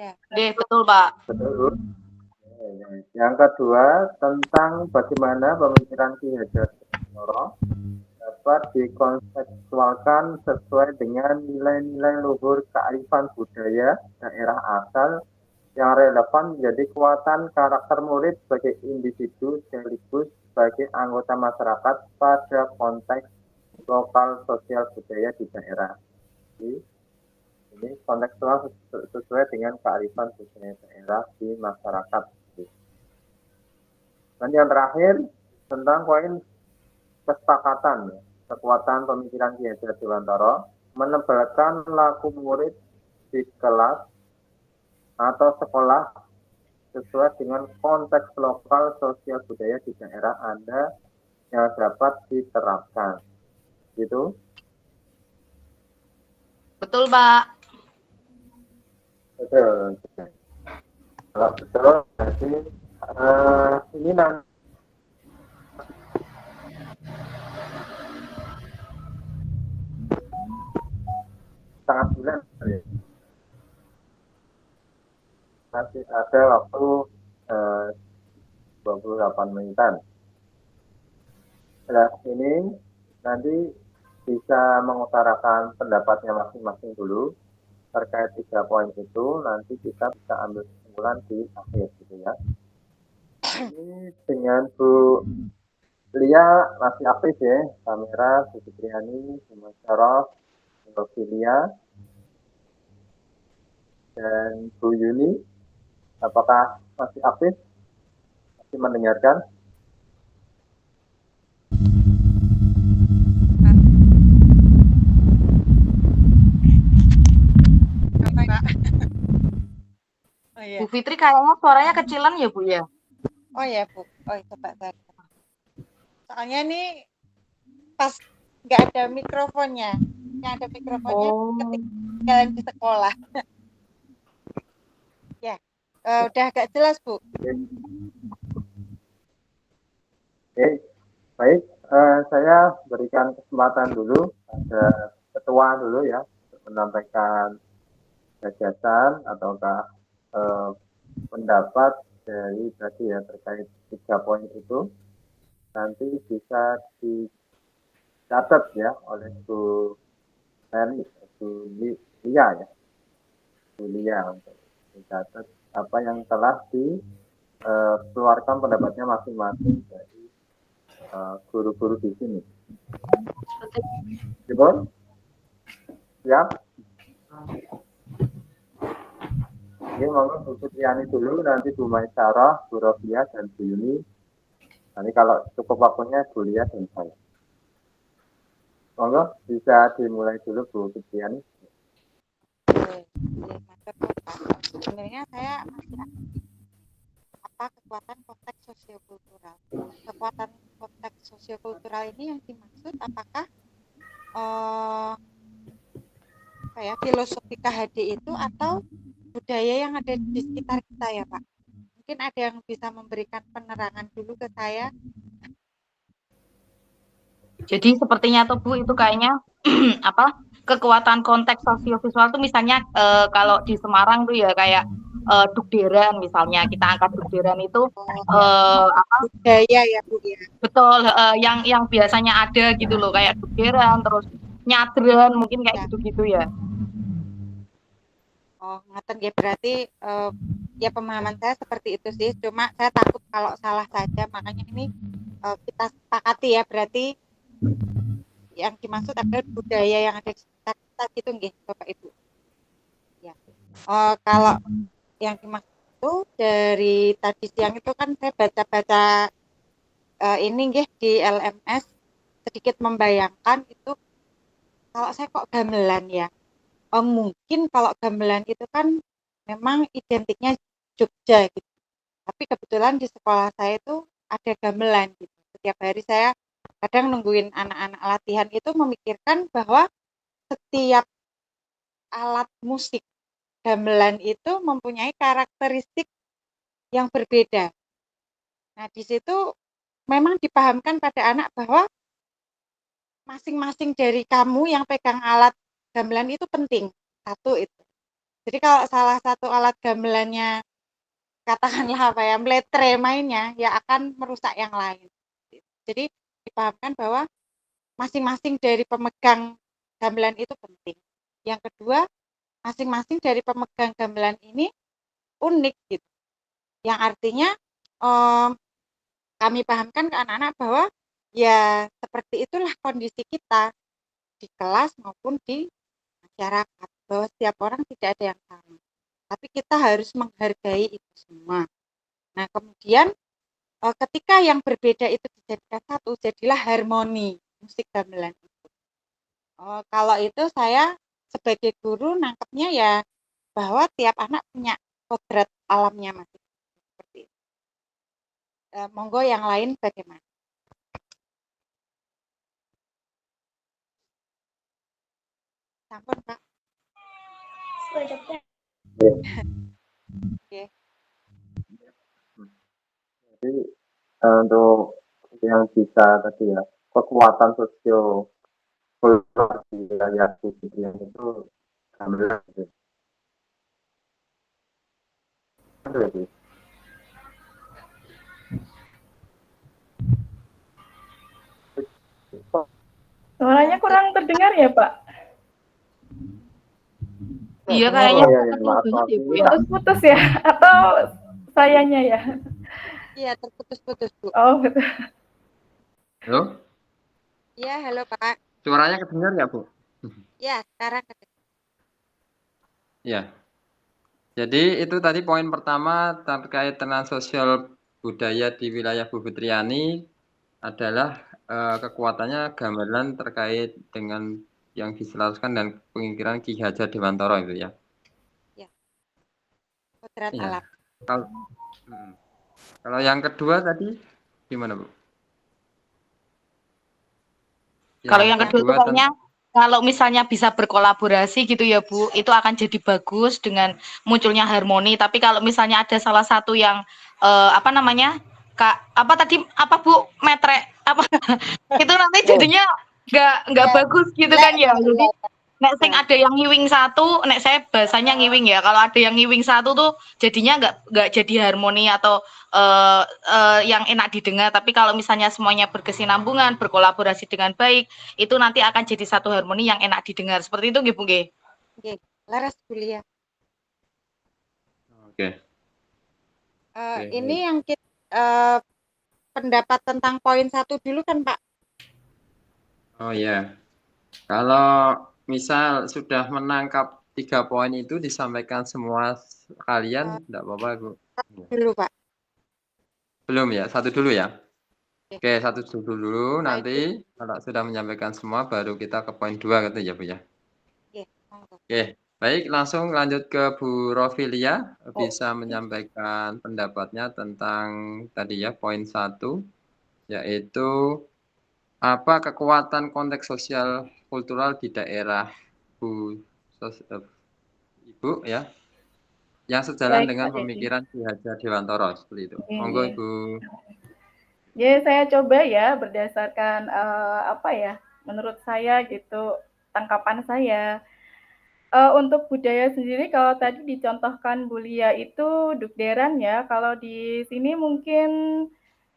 Ya. Betul, Pak. Betul. Yang kedua, tentang bagaimana pemikiran Ki Hajar Dewantara dapat dikontekstualkan sesuai dengan nilai-nilai luhur kearifan budaya daerah asal yang relevan menjadi kekuatan karakter murid sebagai individu sekaligus sebagai anggota masyarakat pada konteks lokal sosial budaya di daerah. Ini kontekstual sesuai dengan kearifan budaya daerah di masyarakat. Dan yang terakhir tentang poin kesepakatan, kekuatan pemikiran Ki Hajar Dewantara menebalkan laku murid di kelas atau sekolah sesuai dengan konteks lokal sosial budaya di daerah Anda yang dapat diterapkan. Gitu. Betul, Pak. Betul. Kalau betul, berarti ini nanti setengah bulan. Masih ada waktu 28 menitan. Nah, ini nanti bisa mengutarakan pendapatnya masing-masing dulu terkait 3 poin itu. Nanti kita bisa ambil kesimpulan di akhir gitu ya. Ini dengan Bu Lia masih aktif ya, kamera, Bu Fitriani, Bu Masyarof, Bu Rofilia, dan Bu Yuni. Apakah masih aktif? Masih mendengarkan? Oh iya. Bu Fitri kayaknya suaranya kecilan ya, Bu ya? Oh ya, Bu. Oh, coba saya. Soalnya nih pas nggak ada mikrofonnya. Yang ada mikrofonnya ketika jalan di sekolah. Ya. Udah agak jelas, Bu. Oke, baik. Saya berikan kesempatan dulu ada ketua dulu ya untuk menyampaikan gagasan ataukah pendapat dari tadi ya terkait 3 poin itu. Nanti bisa dicatat ya oleh Bu Heli, Bu Lia ya, Bu Lia untuk dicatat apa yang telah dikeluarkan pendapatnya masing-masing dari guru-guru di sini. Gimana? Siap? Oke, monggo Bu Fitriani dulu, nanti Bu Maisarah, Bu Rofia, dan Bu Yuni. Nanti kalau cukup waktunya Bu Lia dan saya. Monggo, bisa dimulai dulu Bu Fitriani. Sebenarnya saya masih apa kekuatan konteks sosiokultural. Kekuatan konteks sosiokultural ini yang dimaksud apakah filosofi KHD itu atau budaya yang ada di sekitar kita ya, Pak? Mungkin ada yang bisa memberikan penerangan dulu ke saya. Jadi sepertinya tuh Bu itu kayaknya kekuatan konteks sosiovisual tuh misalnya kalau di Semarang tuh ya kayak Dukderan misalnya, kita angkat Dukderan itu budaya ya, Bu ya. Betul, yang biasanya ada gitu loh kayak Dukderan, terus Nyadran mungkin kayak gitu-gitu ya. Oh, ngaten ya, berarti ya pemahaman saya seperti itu sih. Cuma saya takut kalau salah saja, makanya ini kita sepakati ya, berarti yang dimaksud adalah budaya yang ada di sekitar kita gitu nggih, Bapak Ibu. Ya. Kalau yang dimaksud itu dari tadi siang itu kan saya baca-baca ini nggih di LMS, sedikit membayangkan itu kalau saya kok gamelan ya. Mungkin kalau gamelan itu kan memang identiknya Jogja gitu. Tapi kebetulan di sekolah saya itu ada gamelan gitu. Setiap hari saya kadang nungguin anak-anak latihan itu memikirkan bahwa setiap alat musik gamelan itu mempunyai karakteristik yang berbeda. Nah, di situ memang dipahamkan pada anak bahwa masing-masing dari kamu yang pegang alat gamelan itu penting. Satu itu. Jadi kalau salah satu alat gamelannya katakanlah apa ya meletre mainnya ya akan merusak yang lain. Jadi dipahamkan bahwa masing-masing dari pemegang gamelan itu penting. Yang kedua, masing-masing dari pemegang gamelan ini unik gitu. Yang artinya kami pahamkan ke anak-anak bahwa ya seperti itulah kondisi kita di kelas maupun di masyarakat, bahwa setiap orang tidak ada yang sama. Tapi kita harus menghargai itu semua. Nah, kemudian ketika yang berbeda itu dijadikan satu, jadilah harmoni musik gamelan itu. Kalau itu saya sebagai guru nangkepnya ya bahwa tiap anak punya kodrat alamnya masing seperti itu. Monggo yang lain bagaimana? Sampun Pak. Oke. Jadi untuk yang bisa tadi ya kekuatan sosio kultural di wilayah Budian itu gamelan gitu. Betul ya, Bu? Suaranya kurang terdengar ya, Pak? Iya Oh kayaknya iya, kecil maaf, banget maaf. ya Bu ya. Putus-putus ya? Atau sayanya ya? Iya, terputus-putus, Bu. Oh, betul. Halo, Iya, halo Pak. suaranya kedengar nggak, Bu? Ya, sekarang Ya. Jadi itu tadi poin pertama terkait dengan sosial budaya di wilayah Bu Fitriani adalah kekuatannya gamelan terkait dengan yang diselaraskan dan pengikiran Ki Hajar Dewantara itu ya. kodrat Iya. alam. Kalau yang kedua tadi gimana, Bu? Kalau yang kedua itu kayaknya kalau misalnya bisa berkolaborasi gitu ya Bu, itu akan jadi bagus dengan munculnya harmoni. Tapi kalau misalnya ada salah satu yang apa namanya, apa tadi apa Bu, metre apa itu nanti jadinya nggak bagus gitu kan ya. Jadi nek sing ada yang ngiwing satu, nek saya bahasanya ngiwing ya. Kalau ada yang ngiwing satu tuh jadinya nggak jadi harmoni atau yang enak didengar. Tapi kalau misalnya semuanya berkesinambungan, berkolaborasi dengan baik, itu nanti akan jadi satu harmoni yang enak didengar. Seperti itu nggih Bu nggih. Nggih, laras kuliah. Oke. Ini yang kita pendapat tentang poin 1 dulu kan Pak? Oh ya. Kalau misal sudah menangkap 3 poin itu disampaikan semua kalian, enggak apa-apa, Bu. Dulu Pak. Belum ya, satu dulu ya. Oke. Oke, satu dulu nanti kalau sudah menyampaikan semua baru kita ke poin 2 gitu ya, Bu ya. Oke, baik langsung lanjut ke Bu Rofilia bisa menyampaikan pendapatnya tentang tadi ya poin 1 yaitu apa kekuatan konteks sosial kultural di daerah Ibu ya yang sejalan Baik, dengan Pak Dedi. pemikiran Ki Hajar Dewantara seperti itu. Monggo Ibu. Jadi saya coba ya berdasarkan apa ya, menurut saya gitu, tangkapan saya. Untuk budaya sendiri kalau tadi dicontohkan Bu Lia itu Dukderan ya, kalau di sini mungkin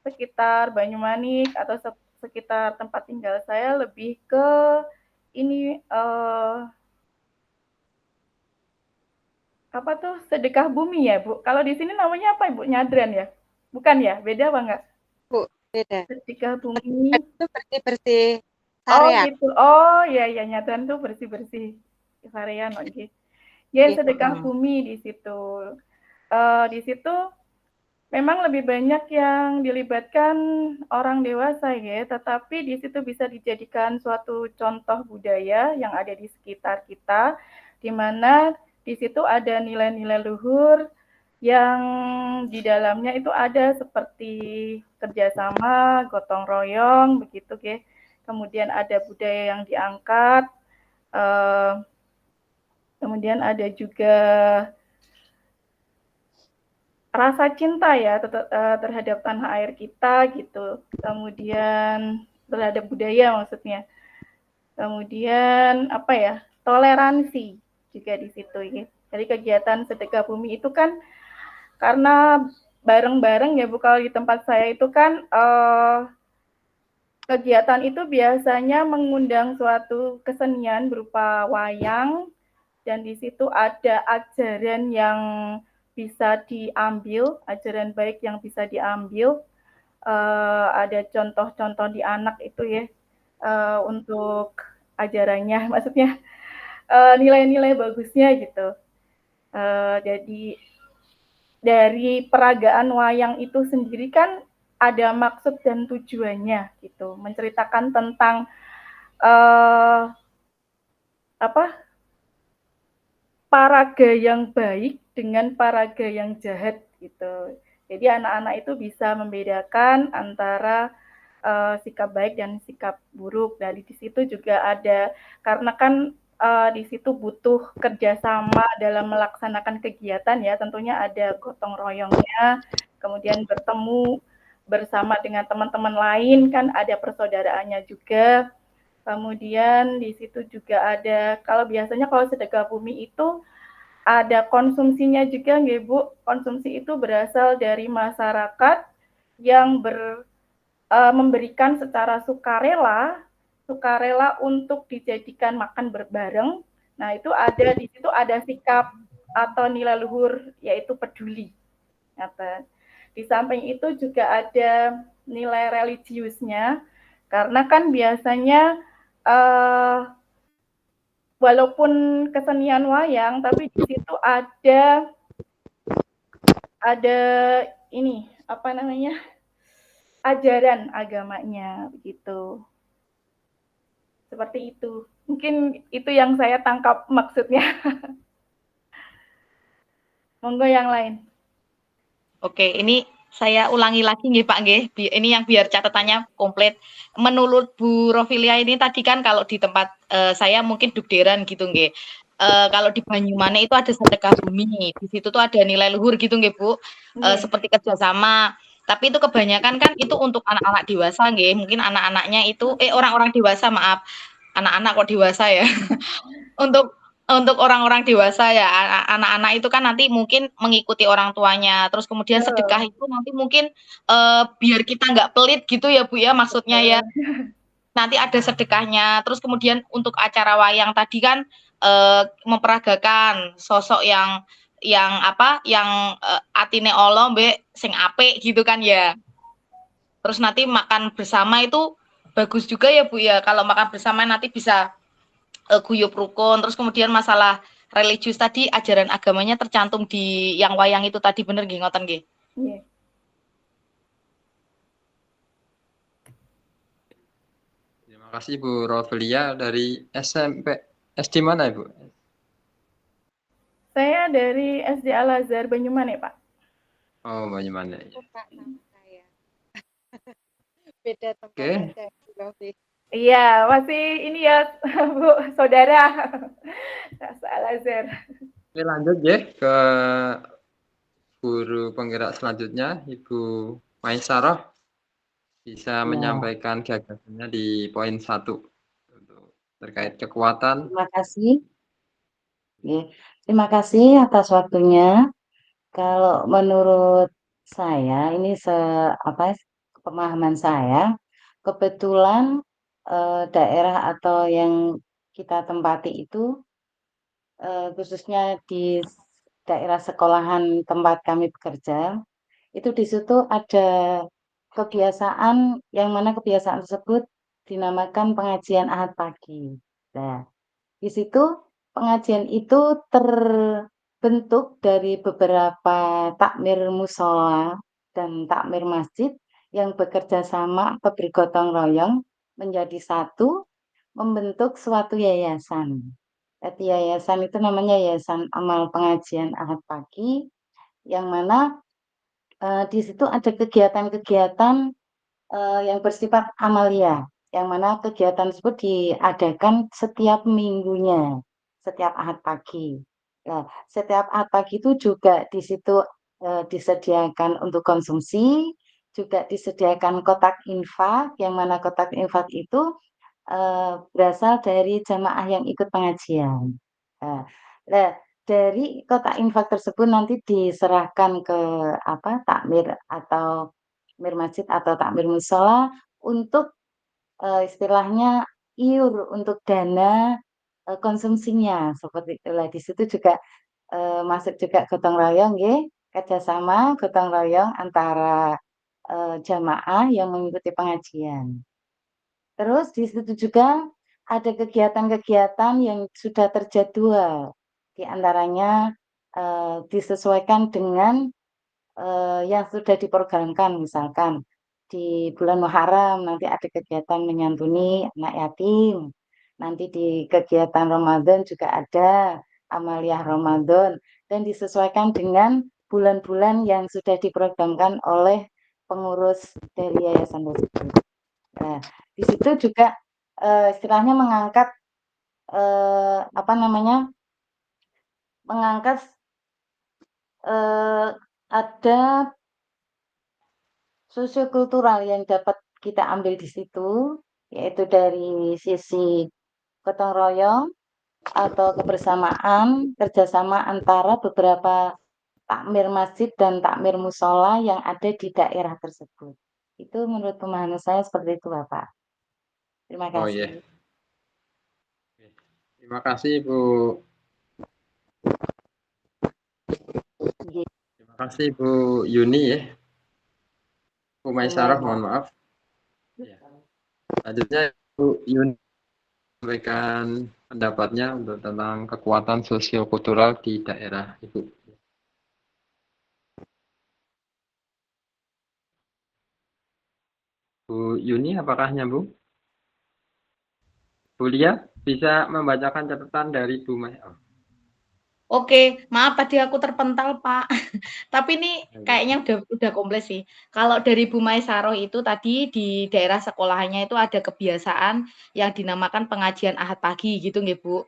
sekitar Banyumanik atau sekitar tempat tinggal saya lebih ke ini apa tuh sedekah bumi ya Bu? Kalau di sini namanya apa Ibu? Nyadran ya? Bukan ya? Beda apa enggak? Bu, beda. Sedekah bumi. Itu bersih-bersih Oh area. gitu. Oh ya ya nyadran tuh bersih-bersih harian lagi. Ya sedekah bumi di situ. Di situ memang lebih banyak yang dilibatkan orang dewasa ya, tetapi di situ bisa dijadikan suatu contoh budaya yang ada di sekitar kita, di mana di situ ada nilai-nilai luhur yang di dalamnya itu ada seperti kerjasama, gotong royong, begitu ya. Kemudian ada budaya yang diangkat, kemudian ada juga rasa cinta ya terhadap tanah air kita gitu, kemudian terhadap budaya maksudnya, kemudian apa ya toleransi juga di situ ya. Dari kegiatan sedekah bumi itu kan karena bareng-bareng ya Bu, kalau di tempat saya itu kan kegiatan itu biasanya mengundang suatu kesenian berupa wayang, dan di situ ada ajaran yang bisa diambil, ajaran baik yang bisa diambil. Ada contoh-contoh di anak itu ya, untuk ajarannya, maksudnya nilai-nilai bagusnya gitu. Jadi dari peragaan wayang itu sendiri kan ada maksud dan tujuannya gitu, menceritakan tentang apa paraga yang baik dengan paraga yang jahat gitu. Jadi anak-anak itu bisa membedakan antara sikap baik dan sikap buruk. Dari di situ juga ada, karena kan di situ butuh kerjasama dalam melaksanakan kegiatan ya, tentunya ada gotong royongnya, kemudian bertemu bersama dengan teman-teman lain kan ada persaudaraannya juga. Kemudian di situ juga ada, kalau biasanya kalau sedekah bumi itu ada konsumsinya juga nggih Bu. Konsumsi itu berasal dari masyarakat yang memberikan secara sukarela untuk dijadikan makan berbareng. Nah, itu ada di situ ada sikap atau nilai luhur yaitu peduli. Di samping itu juga ada nilai religiusnya, karena kan biasanya walaupun kesenian wayang, tapi di situ ada ini apa namanya, ajaran agamanya begitu. Seperti itu. Mungkin itu yang saya tangkap maksudnya. Monggo yang lain. Oke, ini saya ulangi lagi nih Pak nggih. Ini yang biar catatannya komplit. Menurut Bu Rofilia ini tadi kan kalau di tempat saya mungkin dugderan gitu nggih. Kalau di Banyumane itu ada sedekah bumi. Di situ tuh ada nilai luhur gitu nggih Bu. Seperti kerjasama. Tapi itu kebanyakan kan itu untuk anak-anak dewasa nggih. Mungkin anak-anaknya itu orang-orang dewasa, maaf. Anak-anak kok dewasa ya. Untuk orang-orang dewasa ya, anak-anak itu kan nanti mungkin mengikuti orang tuanya, terus kemudian sedekah itu nanti mungkin biar kita nggak pelit gitu ya Bu ya, maksudnya ya. Nanti ada sedekahnya, terus kemudian untuk acara wayang tadi kan memperagakan sosok yang atine Allah mbek sing apik gitu kan ya. Terus nanti makan bersama itu bagus juga ya Bu ya, kalau makan bersama nanti bisa guyup rukun. Terus kemudian masalah religius tadi, ajaran agamanya tercantum di yang wayang itu tadi, bener nggih ngoten nggih? Iya. Terima kasih Bu Rofilia dari SMP. SD mana Ibu? Saya dari SD Al Azhar Banyumane Pak. Oh, Banyumane. Pak sama saya. Beda tempat aja Bu Rofi. Iya, masih ini ya Bu, saudara. Al Azhar. Oke, lanjut ya ke guru penggerak selanjutnya, Ibu Maisarah. Bisa menyampaikan gagasannya di poin 1 terkait kekuatan. Terima kasih. Terima kasih atas waktunya. Kalau menurut saya ini pemahaman saya, kebetulan daerah atau yang kita tempati itu khususnya di daerah sekolahan tempat kami bekerja, itu di situ ada kebiasaan yang mana kebiasaan tersebut dinamakan pengajian Ahad pagi. Nah, di situ pengajian itu terbentuk dari beberapa takmir musola dan takmir masjid yang bekerja sama atau bergotong royong menjadi satu membentuk suatu yayasan. Jadi yayasan itu namanya Yayasan Amal Pengajian Ahad Pagi, yang mana di situ ada kegiatan-kegiatan yang bersifat amalia, yang mana kegiatan tersebut diadakan setiap minggunya, setiap Ahad pagi. Nah, setiap Ahad pagi itu juga di situ disediakan untuk konsumsi, juga disediakan kotak infak, yang mana kotak infak itu berasal dari jamaah yang ikut pengajian. Nah, dari kotak infak tersebut nanti diserahkan ke takmir atau takmir masjid atau takmir musola untuk istilahnya iur untuk dana konsumsinya seperti itulah. Di situ juga masuk juga gotong royong, nggih, kerjasama gotong royong antara jamaah yang mengikuti pengajian. Terus di situ juga ada kegiatan-kegiatan yang sudah terjadwal, di antaranya disesuaikan dengan yang sudah diprogramkan, misalkan di bulan Muharram nanti ada kegiatan menyantuni anak yatim, nanti di kegiatan Ramadan juga ada amaliyah Ramadan, dan disesuaikan dengan bulan-bulan yang sudah diprogramkan oleh pengurus dari yayasan tersebut. Nah, di situ juga istilahnya mengangkat mengangkat ada sosiokultural yang dapat kita ambil di situ, yaitu dari sisi gotong royong atau kebersamaan, kerjasama antara beberapa takmir masjid dan takmir musola yang ada di daerah tersebut. Itu menurut pemahaman saya seperti itu, Bapak. Terima Oh kasih. iya. Terima kasih Bu. Iya. Terima kasih Bu Yuni ya. Bu Maisarah, Iya, mohon maaf. Ya. Selanjutnya Bu Yuni sampaikan pendapatnya untuk tentang kekuatan sosiokultural di daerah Ibu. Bu Yuni, apakah nyambung? Bu Lia, bisa membacakan catatan dari Bu Mai? Oh, Oke, maaf tadi aku terpental, Pak. Tapi ini kayaknya udah kompleks sih. Kalau dari Bu Maisaroh itu tadi di daerah sekolahannya itu ada kebiasaan yang dinamakan pengajian Ahad pagi gitu nggih, Bu.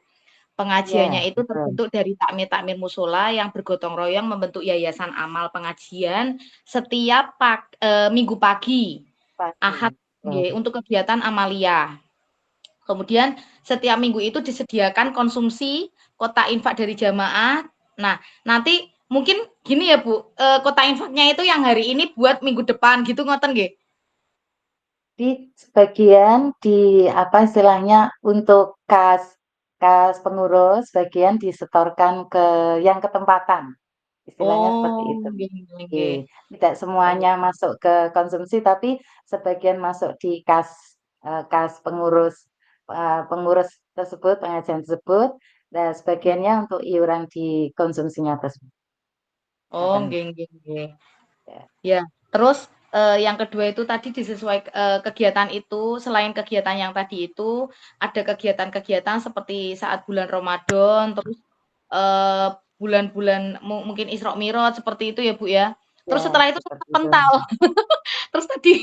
Pengajiannya iya, itu betul. terbentuk dari takmir-takmir musola yang bergotong royong membentuk yayasan amal pengajian setiap minggu pagi, Ahad Pasti. nggih, untuk kegiatan amalia. Kemudian setiap minggu itu disediakan konsumsi kotak infak dari jamaah. Nah, nanti mungkin gini ya Bu, kotak infaknya itu yang hari ini buat minggu depan gitu ngoten nggih? Di sebagian di istilahnya untuk kas pengurus, bagian disetorkan ke yang ketempatan. Istilahnya seperti Oh, itu. nggih nggih Oke. nggih. Tidak Oh, semuanya masuk ke konsumsi, tapi sebagian masuk di kas pengurus pengurus tersebut, pengajian tersebut, dan sebagiannya untuk iuran di konsumsinya tersebut. oh Ngoten. nggih nggih nggih. Ya. Ya, terus yang kedua itu tadi kegiatan itu selain kegiatan yang tadi itu ada kegiatan-kegiatan seperti saat bulan Ramadan, terus eh, bulan-bulan mungkin Isra Mi'raj seperti itu ya Bu ya. Terus Ya, setelah itu saya seperti itu. terpental. Terus tadi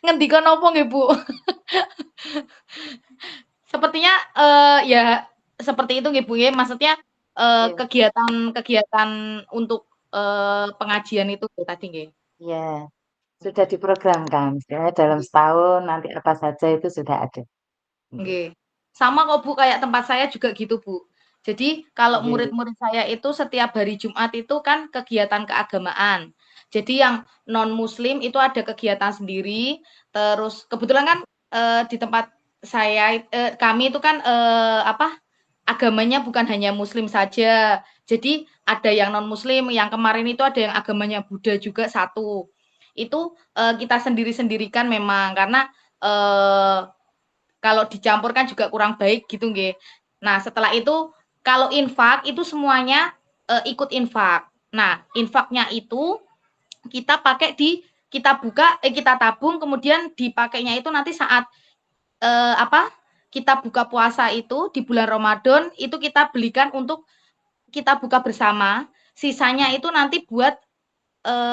ngendika nopo nggih Bu? Sepertinya ya seperti itu nggih Bu ya. Maksudnya Ya, kegiatan-kegiatan untuk pengajian itu tadi nggih. ya. Sudah diprogramkan. Istilahnya dalam setahun nanti apa saja itu sudah ada. Oke. Nggih. Sama kok Bu, kayak tempat saya juga gitu Bu. Jadi kalau Oke. murid-murid saya itu setiap hari Jumat itu kan kegiatan keagamaan. Jadi yang non muslim itu ada kegiatan sendiri, terus kebetulan kan, di tempat saya kami itu kan, agamanya bukan hanya muslim saja. Jadi ada yang non muslim, yang kemarin itu ada yang agamanya Buddha juga satu. Itu, kita sendiri-sendirikan memang karena, eee kalau dicampur kan juga kurang baik gitu nggih. Nah, setelah itu kalau infak itu semuanya, ikut infak. Nah, infaknya itu kita pakai kita buka kita tabung kemudian dipakainya itu nanti saat, apa, kita buka puasa itu di bulan Ramadan itu kita belikan untuk kita buka bersama, sisanya itu nanti buat,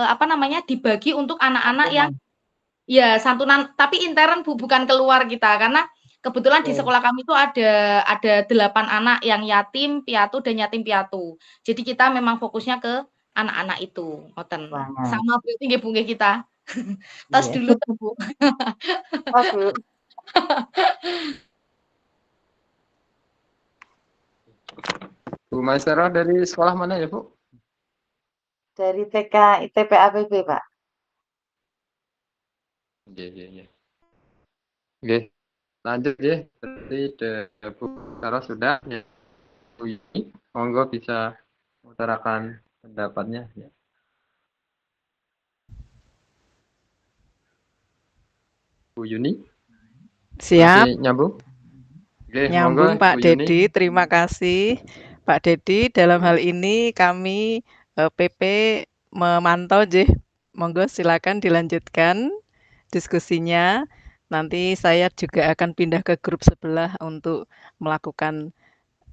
apa namanya, dibagi untuk anak-anak yang Santunan. ya, santunan, tapi intern Bu, bukan keluar kita. Karena kebetulan di Oke. sekolah kami itu ada 8 anak yang yatim piatu dan yatim piatu. Jadi kita memang fokusnya ke anak-anak itu, ngoten. Banget. Sama berarti nggih Bu nggih kita. Tos Iya. dulu tuh Bu. Pas dulu. Bu Maisarah dari sekolah mana ya, Bu? Dari TK ITP APB, Pak. Iya. Oke, lanjut ya. Berarti Bu Sarah sudah ya. Bu Yuni, monggo bisa mengutarakan pendapatnya ya. Bu Yuni, Siap, masih nyambung? Oke, monggo nyambung Pak Bu Yuni. Dedi. Terima kasih Pak Dedi. Dalam hal ini kami PP memantau, Jih. Monggo silakan dilanjutkan diskusinya. Nanti saya juga akan pindah ke grup sebelah untuk melakukan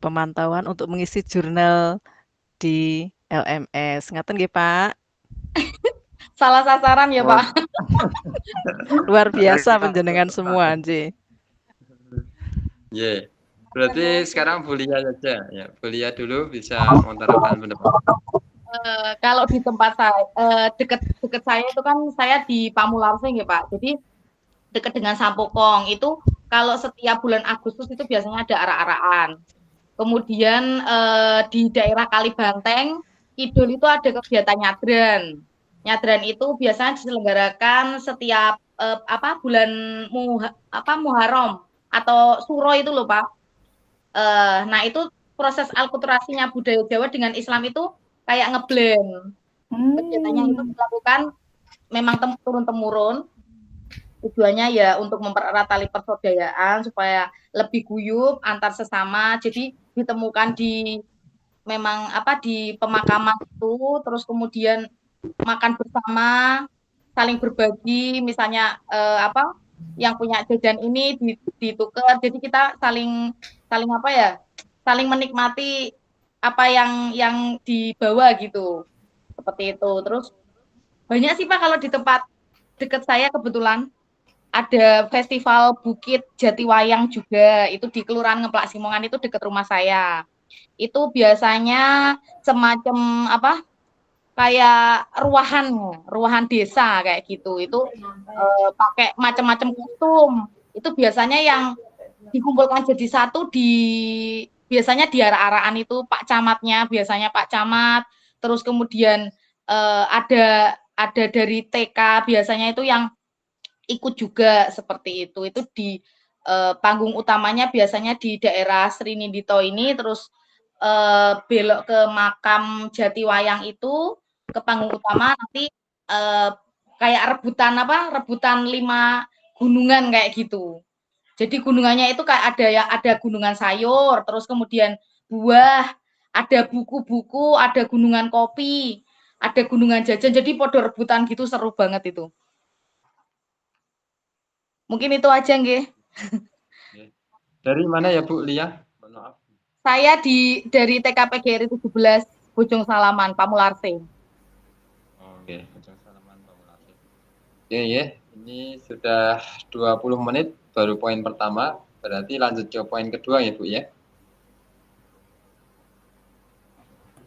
pemantauan untuk mengisi jurnal di LMS. Ngaten nggih, Pak? Salah sasaran ya, Pak. Luar biasa penjenengan semua, Jih. Ya, berarti sekarang Bu Lia saja ya. Bu Lia dulu bisa mengutarakan pendapat. Kalau di tempat saya dekat saya itu kan saya di Pamularsing ya, Pak. Jadi dekat dengan Sampokong itu kalau setiap bulan Agustus itu biasanya ada arak-arakan. Kemudian di daerah Kalibanteng Kidul itu ada kegiatan nyadran. Nyadran itu biasanya diselenggarakan setiap bulan Muharram atau Suro itu loh, Pak. Nah itu proses alkulturasinya budaya Jawa dengan Islam itu kayak ngeblend. Kegiatannya itu dilakukan memang turun-temurun. Tujuannya ya untuk mempererat tali persaudaraan supaya lebih guyup antar sesama. Jadi ditemukan di pemakaman itu, terus kemudian makan bersama, saling berbagi, misalnya yang punya jajan ini ditukar. Jadi kita saling menikmati apa yang dibawa gitu. Seperti itu. Terus banyak sih Pak kalau di tempat dekat saya kebetulan ada festival Bukit Jatiwayang juga, itu di Kelurahan Ngeplak Simongan, itu dekat rumah saya. Itu biasanya semacam kayak ruahan desa kayak gitu. Itu pakai macam-macam kostum. Itu biasanya yang dikumpulkan jadi satu biasanya di arah-arahan itu Pak Camatnya, biasanya Pak Camat, terus kemudian ada dari TK biasanya itu yang ikut juga seperti itu di panggung utamanya biasanya di daerah Srinidito ini, terus belok ke makam Jatiwayang itu ke panggung utama, nanti kayak rebutan 5 gunungan kayak gitu. Jadi gunungannya itu kayak ada gunungan sayur, terus kemudian buah, ada buku-buku, ada gunungan kopi, ada gunungan jajan, jadi podo rebutan gitu, seru banget itu. Mungkin itu aja nggih. Dari mana ya Bu Lia? Maaf. Saya dari TKPGRI 17 Bojong Salaman, Pamularsing. Oke, Bojong Salaman, Pamularsing. Oke ya, ini sudah 20 menit baru poin pertama, berarti lanjut ke poin kedua ya Bu ya.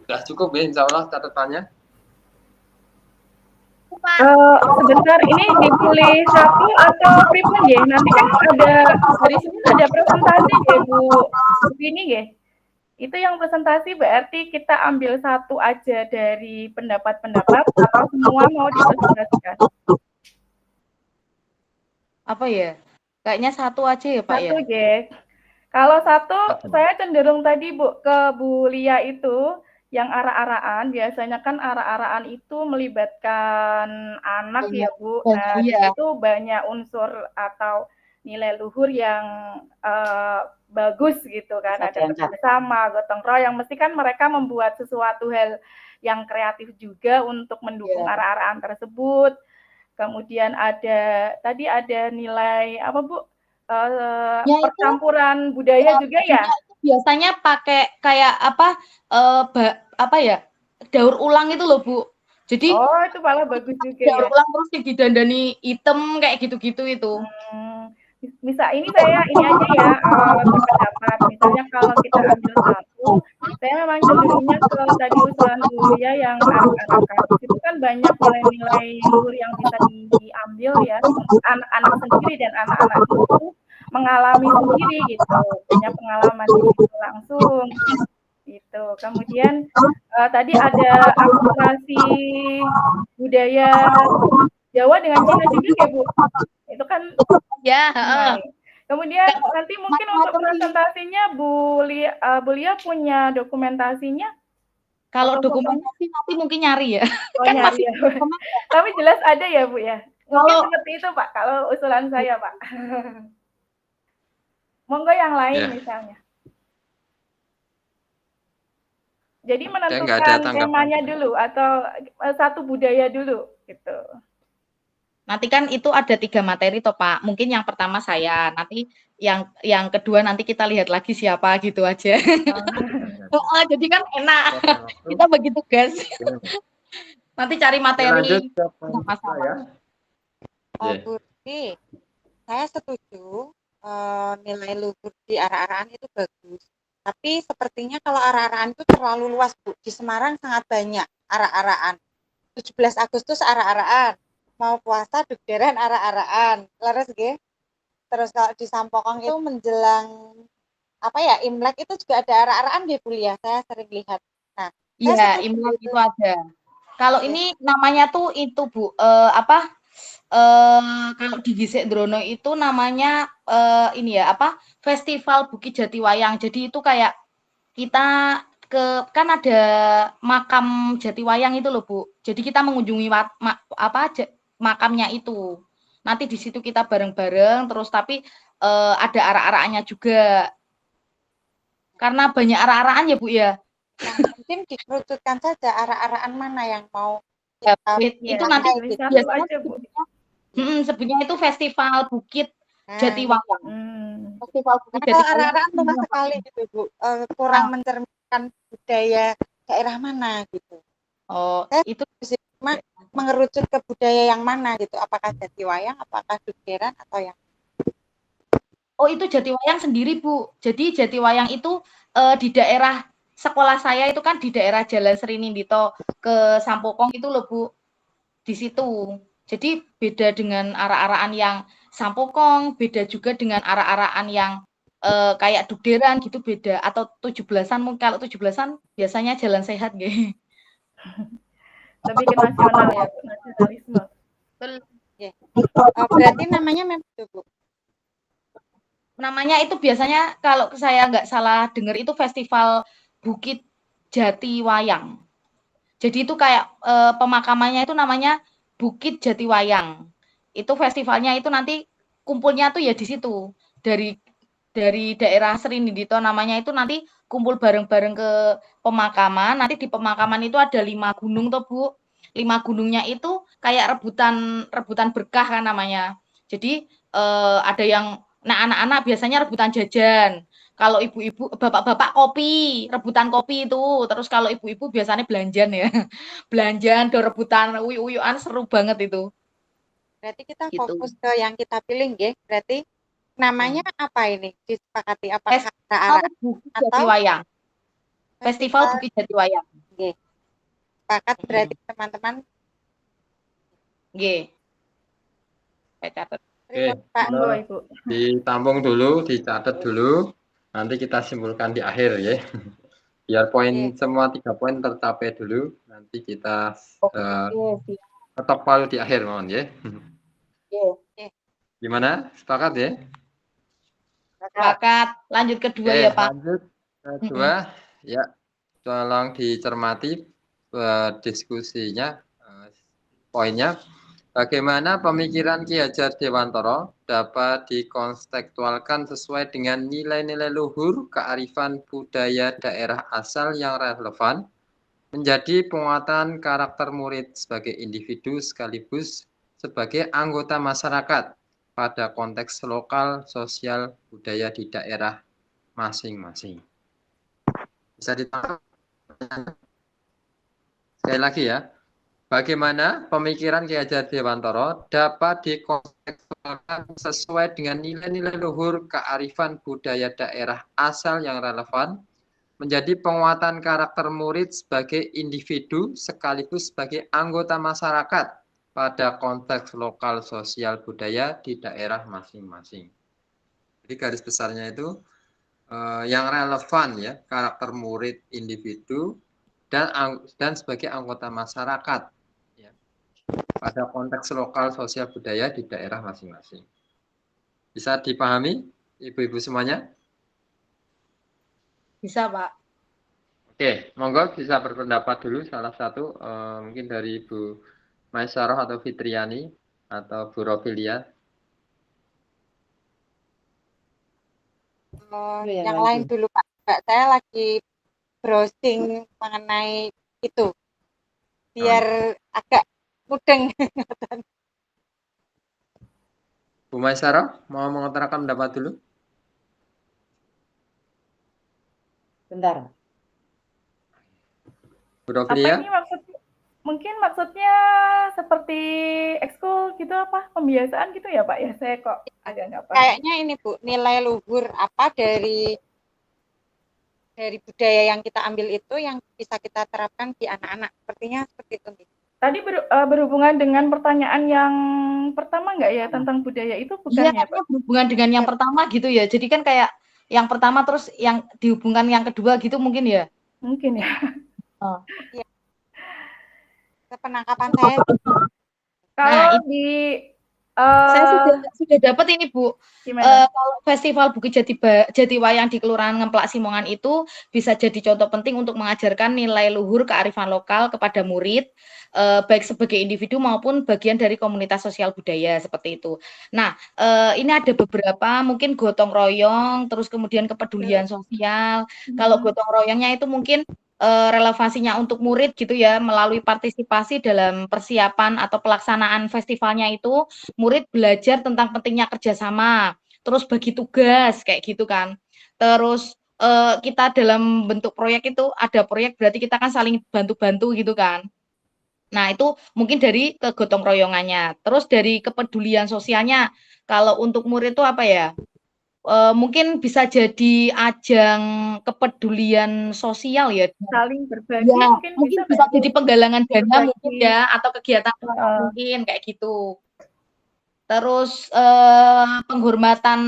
Sudah cukup ya insya Allah catatannya. Sebentar, ini dipilih satu atau pripun ya? Nanti kan ada dari sini ada presentasi ya Bu ini ya. Itu yang presentasi berarti kita ambil satu aja dari pendapat-pendapat atau semua mau dipresentasikan? Apa ya? Kayaknya satu aja ya Pak satu, ya? Kalau satu, saya cenderung tadi ke Bu Lia itu, yang arah-arahan, biasanya kan arah-arahan itu melibatkan anak ya Bu. Nah, itu banyak unsur atau nilai luhur yang bagus gitu kan. Ada bersama, gotong royong. Mesti kan mereka membuat sesuatu hal yang kreatif juga untuk mendukung arah-arahan tersebut. Kemudian tadi ada nilai apa Bu? Percampuran budaya juga ya? Biasanya pakai kayak daur ulang itu loh Bu. Jadi itu malah bagus juga daur ulang terus didandani hitam kayak gitu-gitu itu. Ini aja ya berpendapat. Misalnya kalau kita ambil satu, saya memang cenderungnya ke tadi usulan Bu Lia yang anak-anak itu kan banyak nilai-nilai luhur yang bisa diambil ya, anak-anak sendiri dan anak-anak itu mengalami sendiri gitu, punya pengalaman di situ langsung. Gitu. Kemudian tadi ada akulturasi budaya Jawa dengan Cina juga ya Bu? Itu kan Ya, menarik. Kemudian nanti mungkin untuk materi. presentasinya Bu Lia punya dokumentasinya? Kalau Foto-foto? dokumentasi nanti mungkin nyari ya. Oh, Kan nyari masih ya. Tapi jelas ada ya Bu ya? Mungkin Kalau- seperti itu Pak, kalau usulan saya Pak. Monggo yang lain Ya. misalnya. Jadi nggak ada menentukan tanggapan. temanya dulu atau satu budaya dulu gitu. Nanti kan itu ada 3 materi toh Pak. Mungkin yang pertama saya, nanti yang kedua nanti kita lihat lagi siapa gitu aja. Jadi kan enak. Kita bagi tugas. Nanti cari materi. Lanjut ke poin kedua ya. Bu Rufi, saya setuju nilai luhur di arah-arahan itu bagus. Tapi sepertinya kalau arah-arahan itu terlalu luas, Bu. Di Semarang sangat banyak arah-arahan. 17 Agustus arah-arahan. Mau puasa dugderan arah-arahan. Leres nggih? Terus kalau di Sampokong itu menjelang apa ya, Imlek itu juga ada arah-arahan nggih, Bu Lia. Saya sering lihat. Nah, iya, Imlek itu ada. Kalau ini namanya tuh itu Bu, kalau di Gisek Drono itu namanya ini ya Festival Bukit Jatiwayang. Jadi itu kayak kita kan ada makam Jatiwayang itu loh Bu. Jadi kita mengunjungi makamnya itu. Nanti di situ kita bareng-bareng terus tapi ada arak-arakannya juga. Karena banyak arak-arakan ya Bu ya. Nah, mungkin dikerucutkan saja arah-arahan mana yang mau Itu nanti biasanya aja, Bu. sebenarnya itu Festival Bukit Jatiwayang. Festival Bukit Kalau Jatiwayang. arah-arahan luas sekali gitu Bu, kurang mencerminkan budaya daerah mana gitu. Oh, itu cuma mengerucut ke budaya yang mana gitu, apakah Jatiwayang, apakah dugderan atau yang Oh, itu Jatiwayang sendiri, Bu. Jadi Jatiwayang itu di daerah sekolah saya itu kan di daerah Jalan Serinindito ke Sampokong itu loh, Bu. Di situ. Jadi beda dengan arah-arahan yang Sampokong, beda juga dengan arah-arahan yang kayak dugderan gitu beda atau 17-an mungkin kalau 17-an biasanya Jalan Sehat gitu. Lebih ke nasional ya, Bu, nasionalisme. Berarti namanya memang itu, Bu. Namanya itu biasanya kalau saya nggak salah dengar itu Festival Bukit Jatiwayang. Jadi itu kayak pemakamannya itu namanya Bukit Jatiwayang. Itu festivalnya itu nanti kumpulnya tuh ya di situ. Dari daerah Serinindito namanya itu nanti kumpul bareng-bareng ke pemakaman. Nanti di pemakaman itu ada 5 gunung tuh Bu. 5 gunungnya itu kayak rebutan berkah kan namanya. Jadi ada yang anak-anak biasanya rebutan jajan. Kalau ibu-ibu, bapak-bapak kopi, rebutan kopi itu. Terus kalau ibu-ibu biasanya belanjan ya. Belanjan, do rebutan uyu-uyuan seru banget itu. Berarti kita fokus ke yang kita pilih nggih. Berarti namanya apa ini? Disepakati apakah Festival Bukit Jatiwayang. Festival Bukit Jatiwayang. Nggih. Sepakat berarti teman-teman. Nggih. Saya catat. Oke, ditampung dulu, dicatat dulu, nanti kita simpulkan di akhir ya. Biar poin semua 3 poin tercapai dulu, nanti kita ketok palu di akhir mohon ya. Gimana? Sepakat ya? Sepakat. Lanjut kedua ya Pak. Lanjut kedua, ya tolong dicermati diskusinya, poinnya. Bagaimana pemikiran Ki Hajar Dewantara dapat dikontekstualkan sesuai dengan nilai-nilai luhur kearifan budaya daerah asal yang relevan, menjadi penguatan karakter murid sebagai individu sekaligus sebagai anggota masyarakat pada konteks lokal, sosial, budaya di daerah masing-masing. Bisa ditangkap? Sekali lagi ya. Bagaimana pemikiran Ki Hajar Dewantara dapat dikontekstualkan sesuai dengan nilai-nilai luhur kearifan budaya daerah asal yang relevan, menjadi penguatan karakter murid sebagai individu sekaligus sebagai anggota masyarakat pada konteks lokal, sosial, budaya di daerah masing-masing. Jadi garis besarnya itu yang relevan ya, karakter murid, individu, dan sebagai anggota masyarakat ya, pada konteks lokal sosial budaya di daerah masing-masing. Bisa dipahami ibu-ibu semuanya? Bisa, Pak. Oke, monggo bisa berpendapat dulu salah satu, mungkin dari Ibu Maisaroh atau Fitriani atau Bu Rofilia. Yang lain dulu Pak. Saya lagi browsing mengenai itu biar agak mudeng. Bu Maisaroh mau mengutarakan pendapat dulu? Bentar. Bu Apa Rofilia? ini maksudnya? Mungkin maksudnya seperti ekskul gitu apa? Pembiasaan gitu ya Pak ya? Saya kok agak nggak paham. Kayaknya ini Bu, nilai luhur apa dari budaya yang kita ambil itu yang bisa kita terapkan di anak-anak. Sepertinya seperti itu. Tadi berhubungan dengan pertanyaan yang pertama nggak ya tentang budaya itu bukan ya Pak? Berhubungan dengan yang pertama gitu ya. Jadi kan kayak yang pertama terus yang dihubungkan yang kedua gitu mungkin ya? Mungkin ya. Oh. Ya. Penangkapan saya. Kalau saya sudah dapat ini Bu. Kalau Festival Buku Jatiwayang di Kelurahan Ngemplak Simongan itu bisa jadi contoh penting untuk mengajarkan nilai luhur kearifan lokal kepada murid, baik sebagai individu maupun bagian dari komunitas sosial budaya seperti itu. Nah, ini ada beberapa mungkin gotong royong, terus kemudian kepedulian sosial. Kalau gotong royongnya itu mungkin relevansinya untuk murid gitu ya, melalui partisipasi dalam persiapan atau pelaksanaan festivalnya itu, murid belajar tentang pentingnya kerjasama, terus bagi tugas kayak gitu kan. Terus kita dalam bentuk proyek itu ada proyek berarti kita kan saling bantu-bantu gitu kan. Nah itu mungkin dari kegotong royongannya. Terus dari kepedulian sosialnya, kalau untuk murid itu apa ya? Mungkin bisa jadi ajang kepedulian sosial ya. Saling berbagi ya, mungkin bisa jadi penggalangan dana mungkin ya, atau kegiatan mungkin kayak gitu. Terus penghormatan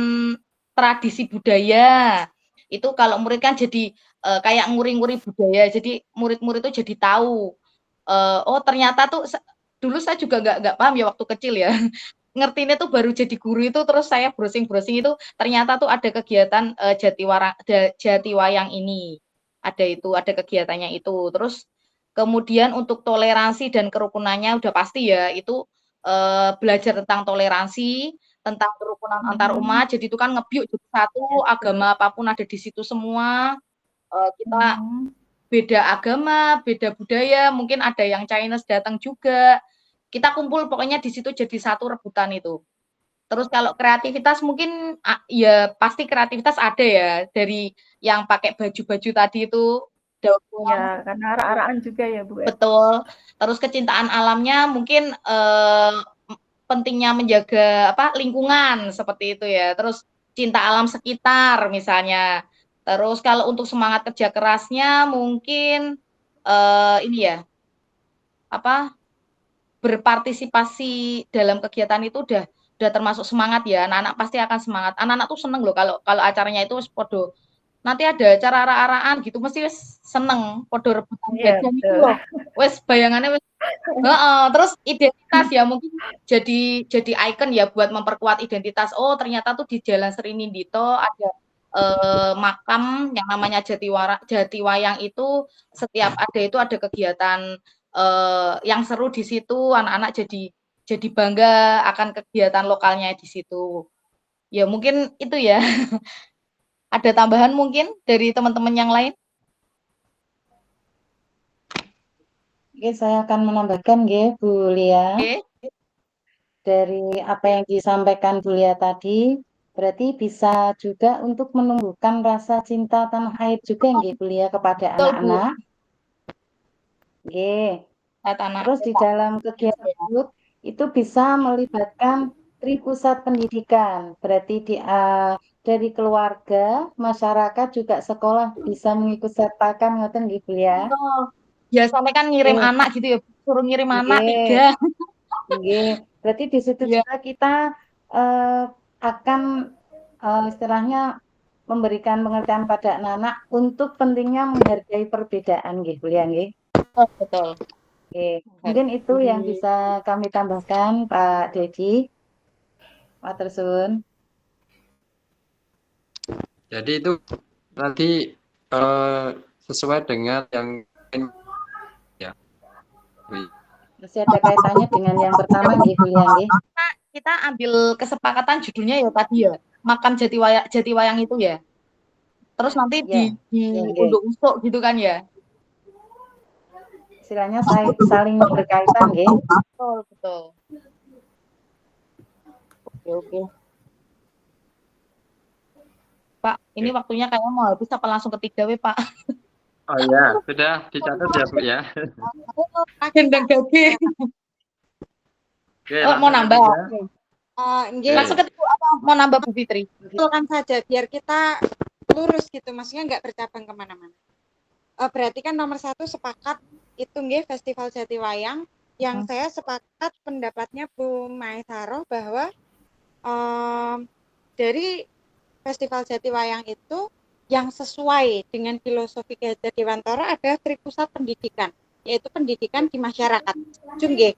tradisi budaya. Itu kalau murid kan jadi kayak nguri-nguri budaya. Jadi murid-murid itu jadi tahu. Oh ternyata tuh dulu saya juga nggak paham ya waktu kecil ya. Ngertinya tuh baru jadi guru itu, terus saya browsing itu ternyata tuh ada kegiatan Jatiwayang ini. Ada kegiatannya itu. Terus kemudian untuk toleransi dan kerukunannya udah pasti ya, itu belajar tentang toleransi, tentang kerukunan antar umat. Jadi itu kan ngebiuk jadi satu, agama apapun ada di situ semua. Kita beda agama, beda budaya, mungkin ada yang Chinese datang juga. Kita kumpul pokoknya di situ jadi satu rebutan itu. Terus kalau kreativitas mungkin ya pasti kreativitas ada ya, dari yang pakai baju-baju tadi itu ya, karena arah-arahan juga ya Bu. Betul. Terus kecintaan alamnya mungkin pentingnya menjaga lingkungan seperti itu ya. Terus cinta alam sekitar misalnya. Terus kalau untuk semangat kerja kerasnya mungkin ini ya berpartisipasi dalam kegiatan itu udah termasuk semangat ya. Anak-anak pasti akan semangat. Anak-anak tuh seneng loh kalau acaranya itu podo nanti ada acara ara-araan gitu mesti seneng podo rebutan jajan itu loh. Wes bayangannya wes terus identitas ya mungkin jadi ikon ya buat memperkuat identitas. Oh ternyata tuh di Jalan Serinindito ada makam yang namanya Jatiwayang itu setiap ada itu ada kegiatan yang seru di situ, anak-anak jadi bangga akan kegiatan lokalnya di situ. Ya mungkin itu ya. Ada tambahan mungkin dari teman-teman yang lain? Oke, saya akan menambahkan Bu Lia. Dari apa yang disampaikan Bu Lia tadi, berarti bisa juga untuk menumbuhkan rasa cinta tanah air juga Bu Lia kepada anak-anak. Terus di dalam kegiatan itu bisa melibatkan Tripusat Pendidikan. Berarti dari keluarga, masyarakat juga sekolah bisa mengikut sertakan ngoten Bu Lia. Ya sampai kan ngirim anak gitu ya, suruh ngirim anak 3. Berarti di situ juga kita akan istilahnya memberikan pengertian pada anak-anak untuk pentingnya menghargai perbedaan nggih, Bu ya nggih. Oh, betul. Oke, mungkin itu yang bisa kami tambahkan Pak Dedi. Matur suwun. Jadi itu nanti sesuai dengan yang ya. Masih ada kaitannya dengan yang pertama nggih, Bu ya nggih. Kita ambil kesepakatan judulnya ya tadi ya, makan jati wayang itu ya. Terus nanti Ya, diunduk-unduk gitu kan ya. Istilahnya saling berkaitan nggih. Betul, betul. Oke. Pak, ini waktunya kayaknya mau habis apa langsung ketiga we, Pak? Oh ya, sudah dicatat ya, Bu ya. Gendang gage. Oke, mau nambah. Langsung ketiga apa? Mau nambah Bu Fitri? Betulkan saja biar kita lurus gitu, maksudnya nggak bercabang kemana-mana. Berarti kan nomor 1 sepakat itu nggih Festival Jatiwayang. Yang saya sepakat pendapatnya Bu Maesaroh bahwa dari Festival Jatiwayang itu yang sesuai dengan filosofi Ki Hajar Dewantara adalah Tripusat Pendidikan, yaitu pendidikan di masyarakat. Nggih.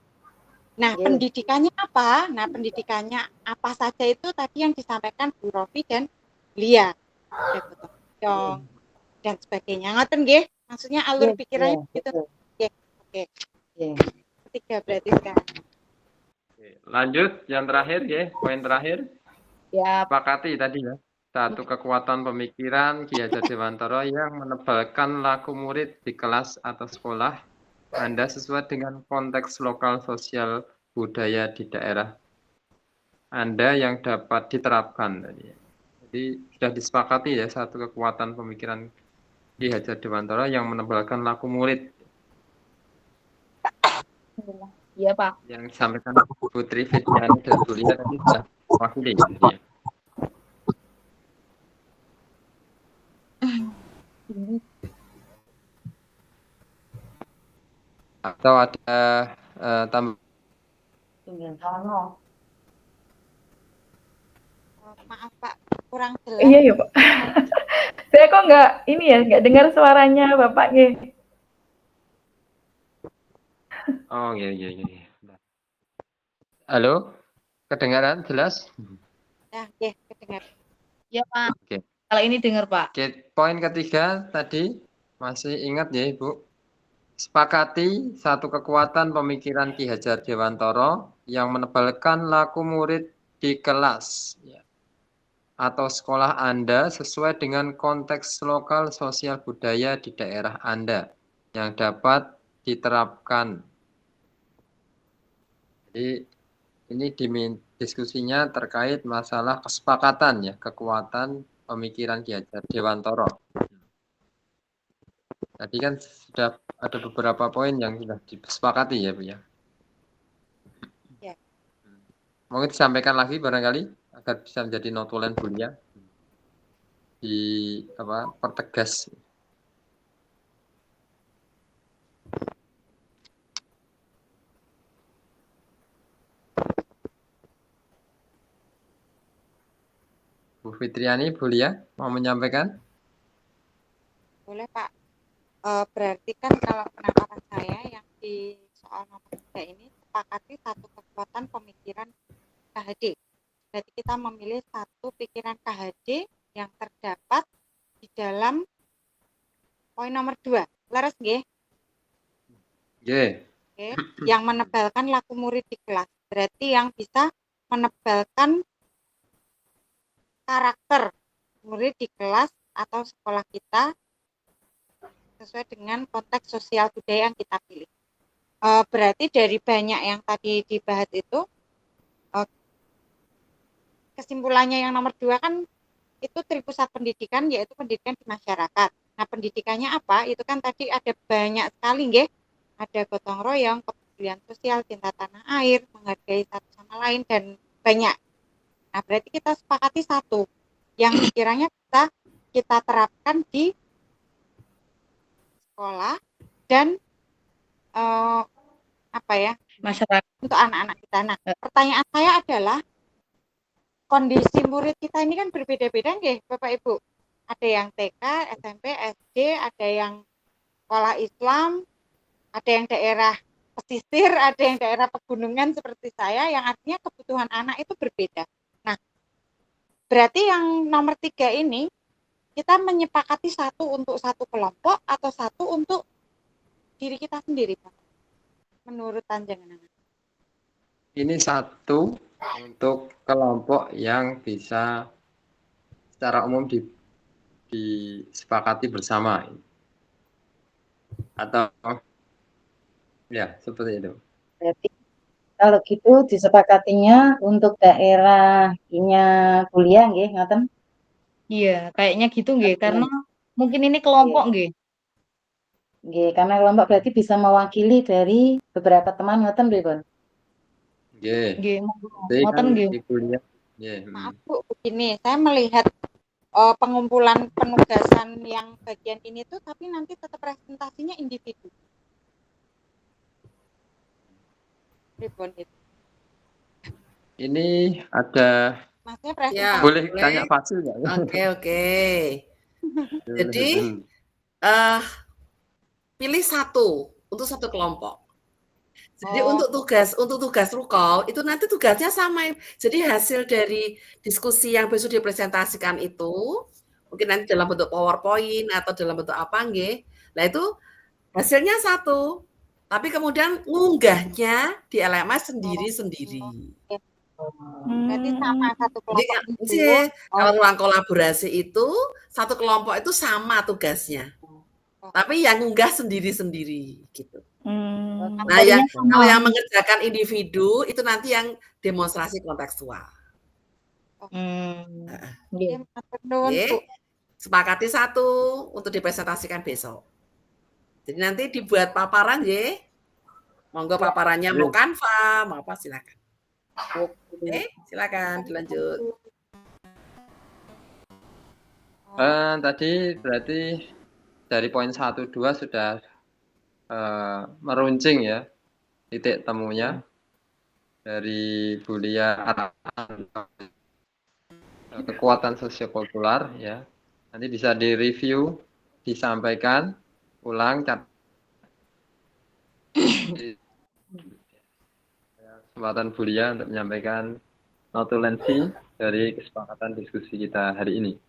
Nah, pendidikannya apa? Nah, pendidikannya apa saja itu tadi yang disampaikan Bu Rofi dan Lia. Dan sebagainya. Ngoten nggih? Maksudnya alur pikirannya gitu. Oke. Ketiga berarti sekarang. Lanjut yang terakhir ya, poin terakhir. Ya. Sepakati tadi ya. Satu kekuatan pemikiran Ki Hajar Dewantara yang menebalkan laku murid di kelas atau sekolah Anda sesuai dengan konteks lokal sosial budaya di daerah Anda yang dapat diterapkan tadi. Jadi sudah disepakati ya satu kekuatan pemikiran Ki Hajar Dewantara yang menebalkan laku murid. Iya, Pak. Yang disampaikan Putri Fitriani dan Julia tadi sudah mewakili ya. Atau ada tambah? Maaf Pak, kurang jelas. Iya ya Pak. Saya kok nggak dengar suaranya Bapak nggih. Oh iya. Halo, kedengaran jelas? Ya, kedengaran. Ya Pak. Oke. Kalau ini dengar Pak. Oke, poin ketiga tadi masih ingat ya Ibu? Sepakati satu kekuatan pemikiran Ki Hajar Dewantara yang menebalkan laku murid di kelas ya, atau sekolah Anda sesuai dengan konteks lokal sosial budaya di daerah Anda yang dapat diterapkan. Jadi ini diskusinya terkait masalah kesepakatan ya, kekuatan pemikiran Ki Hajar Dewantara. Tadi kan sudah ada beberapa poin yang sudah disepakati ya Bu ya. Ya. Mungkin disampaikan lagi barangkali agar bisa menjadi notulen Bu ya. Pertegas. Bu Fitriani, Bu Lia, mau menyampaikan? Boleh Pak. Berarti kan kalau penangkapan saya yang di soal nomor 3 ini sepakati satu kekuatan pemikiran KHD. Berarti kita memilih satu pikiran KHD yang terdapat di dalam poin nomor 2. Leres nggih? Nggih. Oke. Yang menebalkan laku murid di kelas. Berarti yang bisa menebalkan karakter murid di kelas atau sekolah kita sesuai dengan konteks sosial budaya yang kita pilih. Berarti dari banyak yang tadi dibahas itu, kesimpulannya yang nomor 2 kan itu tripusat pendidikan, yaitu pendidikan di masyarakat. Nah, pendidikannya apa? Itu kan tadi ada banyak sekali, nggih. Ada gotong royong, kepedulian sosial, cinta tanah air, menghargai satu sama lain, dan banyak. Nah, berarti kita sepakati satu yang kiranya kita terapkan di sekolah dan masyarakat untuk anak-anak kita. Nah, pertanyaan saya adalah kondisi murid kita ini kan berbeda-beda nggih Bapak Ibu. ada yang TK, SMP, SD, ada yang sekolah Islam, ada yang daerah pesisir, ada yang daerah pegunungan seperti saya, yang artinya kebutuhan anak itu berbeda. Nah, berarti yang nomor 3 ini, kita menyepakati satu untuk satu kelompok atau satu untuk diri kita sendiri, Pak? Menurut panjenengan. Ini satu untuk kelompok yang bisa secara umum disepakati bersama. Atau ya, seperti itu. Berarti kalau gitu disepakatinya untuk daerahnya kuliah nggih, ngoten? Iya, kayaknya gitu nggih, karena mungkin ini kelompok nggih. Nggih, karena kelompok berarti bisa mewakili dari beberapa teman ngoten pripun? Nggih. Nggih, Ngoten nggih. Di kuliah. Maaf Bu, begini, saya melihat pengumpulan penugasan yang bagian ini tuh, tapi nanti tetap presentasinya individu. Ini ada. Maksudnya presentasi. Ya, boleh tanya Fasil nggak? Oke. Jadi pilih satu untuk satu kelompok. Jadi untuk tugas rukol itu nanti tugasnya sama. Jadi hasil dari diskusi yang besok dipresentasikan itu mungkin nanti dalam bentuk PowerPoint atau dalam bentuk apa nggih. Nah itu hasilnya satu. Tapi kemudian ngunggahnya di LMS sendiri-sendiri. Berarti sama satu kelompok. Jadi kalau ruang kolaborasi itu satu kelompok itu sama tugasnya. Tapi yang ngunggah sendiri-sendiri gitu. Nah, kalau yang mengerjakan individu itu nanti yang demonstrasi kontekstual. Sepakati satu untuk dipresentasikan besok. Jadi nanti dibuat paparan ya. Monggo paparannya mau Canva, mau apa silakan. Oke, silakan dilanjut. Tadi berarti dari poin 1, 2 sudah meruncing ya titik temunya dari Bulia kekuatan sosiokultural ya. Nanti bisa direview, disampaikan ulang kesempatan Bulia untuk menyampaikan notulensi dari kesepakatan diskusi kita hari ini.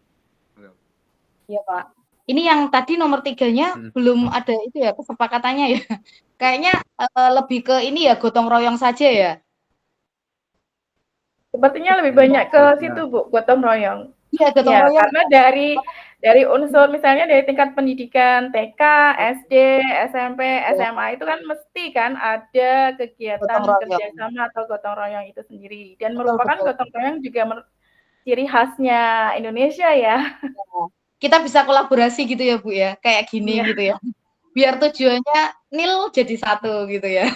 Iya Pak. Ini yang tadi nomor 3-nya belum ada itu ya kesepakatannya ya. Kayaknya lebih ke ini ya gotong royong saja ya. Sepertinya lebih banyak ke situ Bu, gotong royong. Iya, gotong royong. Karena dari unsur misalnya dari tingkat pendidikan TK, SD, SMP, SMA itu kan mesti kan ada kegiatan kerjasama atau gotong royong itu sendiri. Dan merupakan gotong royong juga ciri khasnya Indonesia ya. Kita bisa kolaborasi gitu ya Bu ya, kayak gini gitu ya. Biar tujuannya nil jadi satu gitu ya.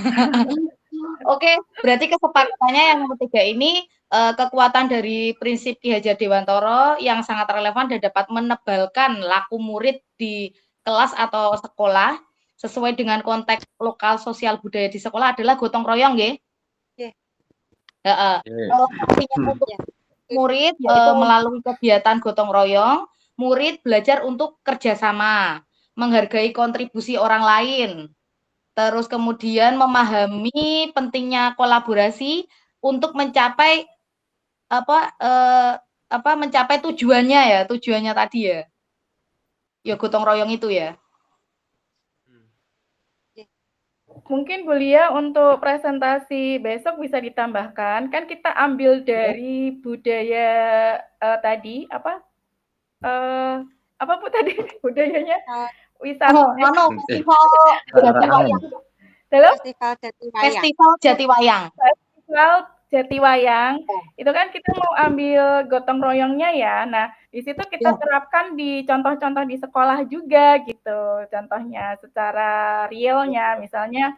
Oke, berarti kesepakatannya yang nomor 3 ini kekuatan dari prinsip Ki Hajar Dewantoro yang sangat relevan dan dapat menebalkan laku murid di kelas atau sekolah sesuai dengan konteks lokal sosial budaya di sekolah adalah gotong royong nggih. Kalau untuk murid melalui kegiatan gotong royong, murid belajar untuk kerjasama, menghargai kontribusi orang lain, terus kemudian memahami pentingnya kolaborasi untuk mencapai mencapai tujuannya tadi ya. Ya gotong royong itu ya. Mungkin Bulia untuk presentasi besok bisa ditambahkan, kan kita ambil dari budaya tadi apa Bu tadi budayanya wisata festival Jatiwayang. Festival Jatiwayang. Festival Jatiwayang itu kan kita mau ambil gotong royongnya ya. Nah, di situ kita terapkan di contoh-contoh di sekolah juga gitu. Contohnya secara realnya misalnya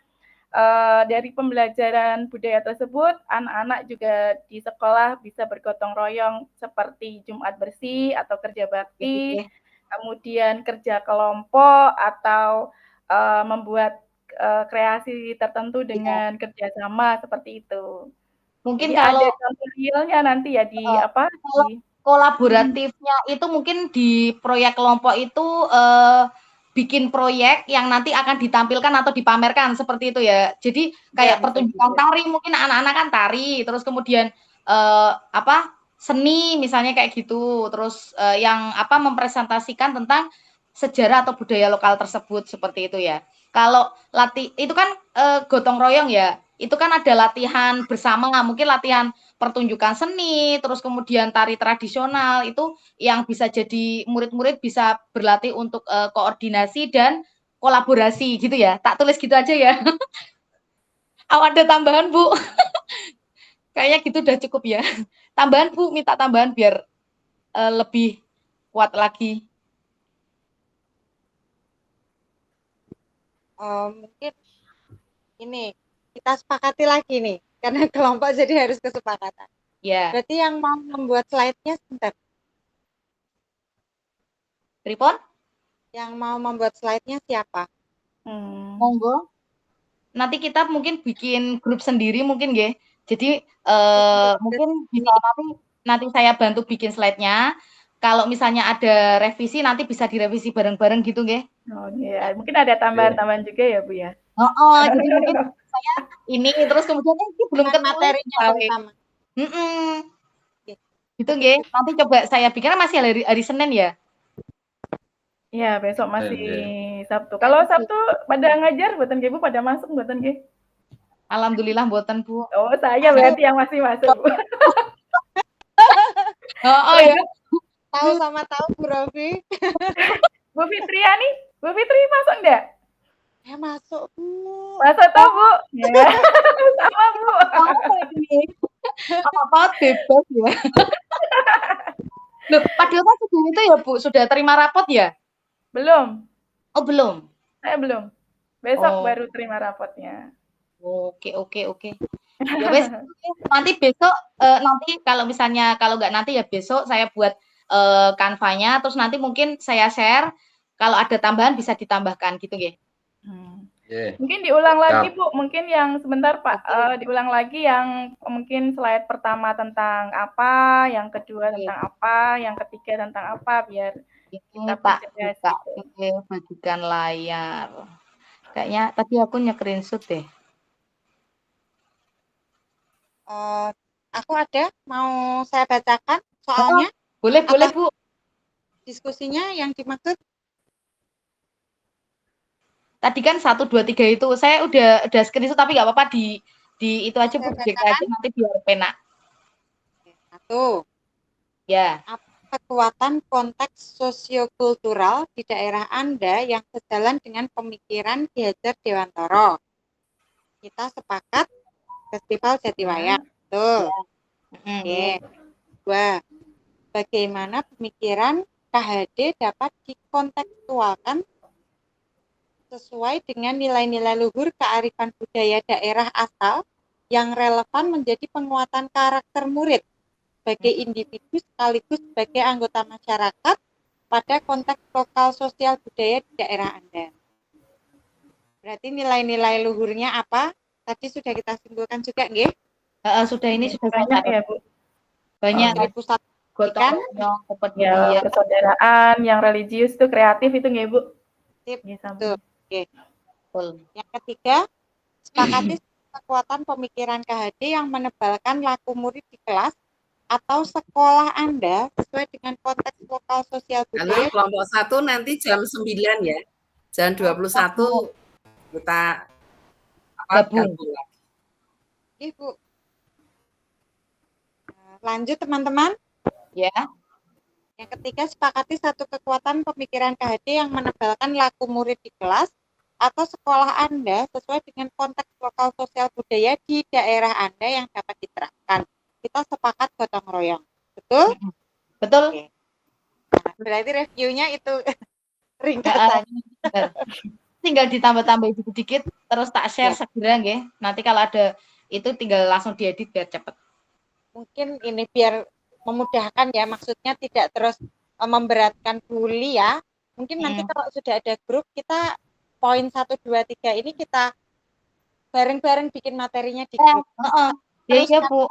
dari pembelajaran budaya tersebut, anak-anak juga di sekolah bisa bergotong royong seperti Jumat bersih atau kerja bakti, kemudian kerja kelompok atau membuat kreasi tertentu dengan kerjasama seperti itu. Mungkin jadi kalau ada contoh realnya nanti ya di kolaboratifnya itu mungkin di proyek kelompok itu bikin proyek yang nanti akan ditampilkan atau dipamerkan seperti itu ya. Jadi kayak pertunjukan tari, mungkin anak-anak kan tari, terus kemudian seni misalnya kayak gitu. Terus yang mempresentasikan tentang sejarah atau budaya lokal tersebut seperti itu ya. Kalau itu kan gotong royong ya. Itu kan ada latihan bersama, mungkin latihan pertunjukan seni, terus kemudian tari tradisional, itu yang bisa jadi murid-murid bisa berlatih untuk koordinasi dan kolaborasi gitu ya. Tak tulis gitu aja ya. Ada tambahan, Bu? Kayaknya gitu udah cukup ya. Tambahan, Bu, minta tambahan biar lebih kuat lagi. Mungkin ini kita sepakati lagi nih, karena kelompok jadi harus kesepakatan. Ya. Berarti yang mau membuat slide-nya sebentar. Pripon? Yang mau membuat slide-nya siapa? Monggo. Nanti kita mungkin bikin grup sendiri mungkin ya. Jadi mungkin bisa nanti saya bantu bikin slide-nya. Kalau misalnya ada revisi nanti bisa direvisi bareng-bareng gitu nggih. Oh iya, mungkin ada tambahan-tambahan juga ya, Bu ya. Jadi mungkin saya ini terus kemudian ini belum ke materinya sama. Gitu nggih. Nanti coba saya pikir masih hari Senin ya. Iya, besok masih Sabtu. Kalau Sabtu pada ngajar mboten nggih Bu, pada masuk mboten nggih? Alhamdulillah mboten, Bu. Oh, saya berarti yang masih masuk, Bu. Ya. Tahu sama tahu Bu Rofi. Bu Fitriani, Bu Fitri masuk enggak? Ya masuk, Bu. Masuk toh, Bu? Ya. Sama, Bu. Apa bebas ya. Loh, padahal kan sudah itu ya, Bu, sudah terima rapot ya? Belum. Oh, belum. Saya belum. Besok baru terima rapotnya. Oke. Ya wes, nanti besok nanti kalau misalnya kalau nggak nanti ya besok saya buat kanvanya, terus nanti mungkin saya share. Kalau ada tambahan bisa ditambahkan gitu nggih. Mungkin diulang lagi Bu, mungkin yang sebentar Pak, diulang lagi yang mungkin slide pertama tentang apa, yang kedua tentang apa, yang ketiga tentang apa, biar kita bagikan layar. Kayaknya tadi aku nge-screenshot deh. Aku ada, mau saya bacakan soalnya. Boleh Bu. Diskusinya yang dimaksud? Tadi kan 1, 2, 3 itu saya udah screenshot tapi nggak apa-apa di itu aja Bu, aja nanti biar penak. 1. Ya. Kekuatan konteks sosiokultural di daerah Anda yang sejalan dengan pemikiran Ki Hajar Dewantara. Kita sepakat Festival Jatiwayang. Betul. Oke. 2. Bagaimana pemikiran KHD dapat dikontekstualkan sesuai dengan nilai-nilai luhur kearifan budaya daerah asal yang relevan menjadi penguatan karakter murid sebagai individu sekaligus sebagai anggota masyarakat pada konteks lokal sosial budaya di daerah Anda. Berarti nilai-nilai luhurnya apa? Tadi sudah kita simpulkan juga, nggih? Sudah ini sudah banyak ya, Bu. Banyak dari pusat gotong royong, kepedulian, persaudaraan, yang religius itu kreatif itu nggih, Bu? Betul. Oke. Yang ketiga, sepakati kekuatan pemikiran KHD yang menebalkan laku murid di kelas atau sekolah Anda sesuai dengan konteks lokal sosial budaya. Kelompok 1 nanti jam 9 ya. Jam 21 kita gabung lagi. Ibu. Lanjut teman-teman. Ya. Yang ketiga, sepakati satu kekuatan pemikiran KHD yang menebalkan laku murid di kelas atau sekolah Anda sesuai dengan konteks lokal sosial budaya di daerah Anda yang dapat diterapkan. Kita sepakat gotong royong. Betul? Betul. Oke. Nah, berarti reviewnya itu ringkasannya. Tinggal ditambah-tambah sedikit terus tak share segera nggih. Nanti kalau ada itu tinggal langsung diedit biar cepat. Mungkin ini biar memudahkan ya, maksudnya tidak terus memberatkan bully ya. Mungkin nanti kalau sudah ada grup kita poin 1, 2, 3 ini kita bareng-bareng bikin materinya di grup. Iya Bu.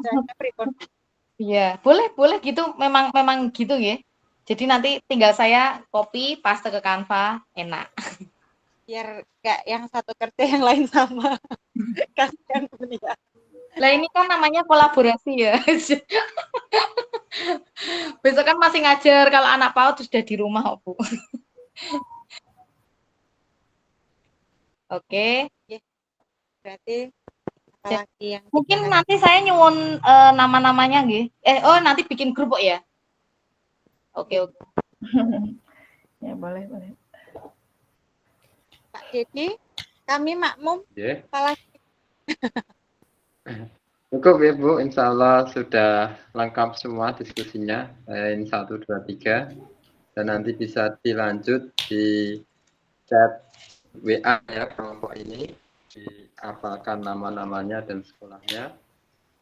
Iya, boleh gitu. Memang gitu ya. Jadi nanti tinggal saya copy, paste ke Canva, enak. Biar nggak yang satu kerja yang lain sama. Kasihan Bulia. Lah ini kan namanya kolaborasi ya. Besok kan masih ngajar kalau anak PAUD sudah di rumah, Bu. Oke. Berarti apalagi yang mungkin nanti saya nyuwun nama-namanya nggih. Nanti bikin grup kok ya. Oke. Ya, boleh. Pak Dedi, kami makmum. Apalagi Cukup ya Bu, insya Allah sudah lengkap semua diskusinya, ini 1, 2, 3, dan nanti bisa dilanjut di chat WA ya kelompok ini, dihafalkan nama-namanya dan sekolahnya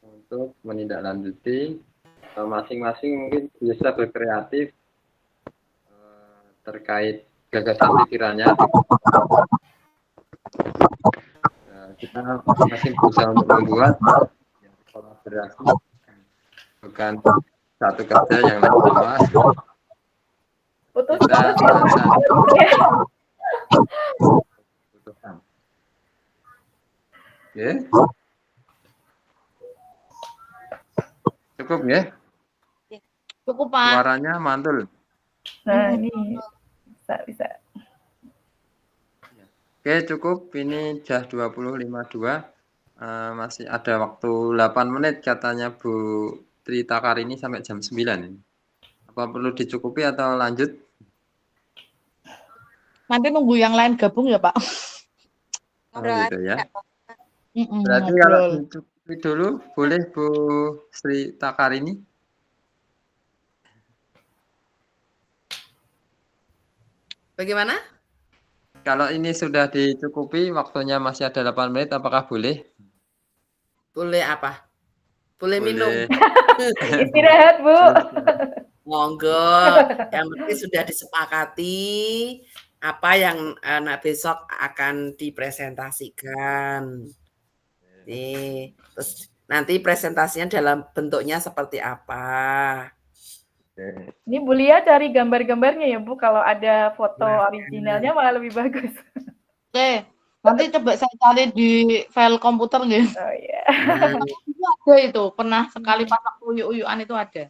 untuk menindaklanjuti. Masing-masing mungkin bisa berkreatif terkait gagasan pikirannya. Kita masing-masing berusaha untuk membuat kolaborasi, bukan satu kerja yang lain sama. Kita cukup ya? Cukup Pak. Suaranya mantul. Nah ini bisa. Oke cukup, ini sudah 20.52. Masih ada waktu 8 menit katanya Bu Tri Takarini sampai jam 9 ini. Apa perlu dicukupi atau lanjut? Nanti nunggu yang lain gabung ya Pak. Gitu ya. Berarti kalau dicukupi dulu boleh Bu Sri Takarini? Bagaimana? Kalau ini sudah dicukupi, waktunya masih ada 8 menit, apakah boleh? Boleh apa? Boleh minum. Istirahat, Bu. Monggo. Yang penting sudah disepakati apa yang besok akan dipresentasikan. Nih, terus nanti presentasinya dalam bentuknya seperti apa? Ini Bu Lia cari gambar-gambarnya ya Bu, kalau ada foto originalnya malah lebih bagus. Oke, nanti coba saya cari di file komputer gitu. Oh iya. Itu ada itu, pernah sekali pas waktu uyuk-uyukan itu ada.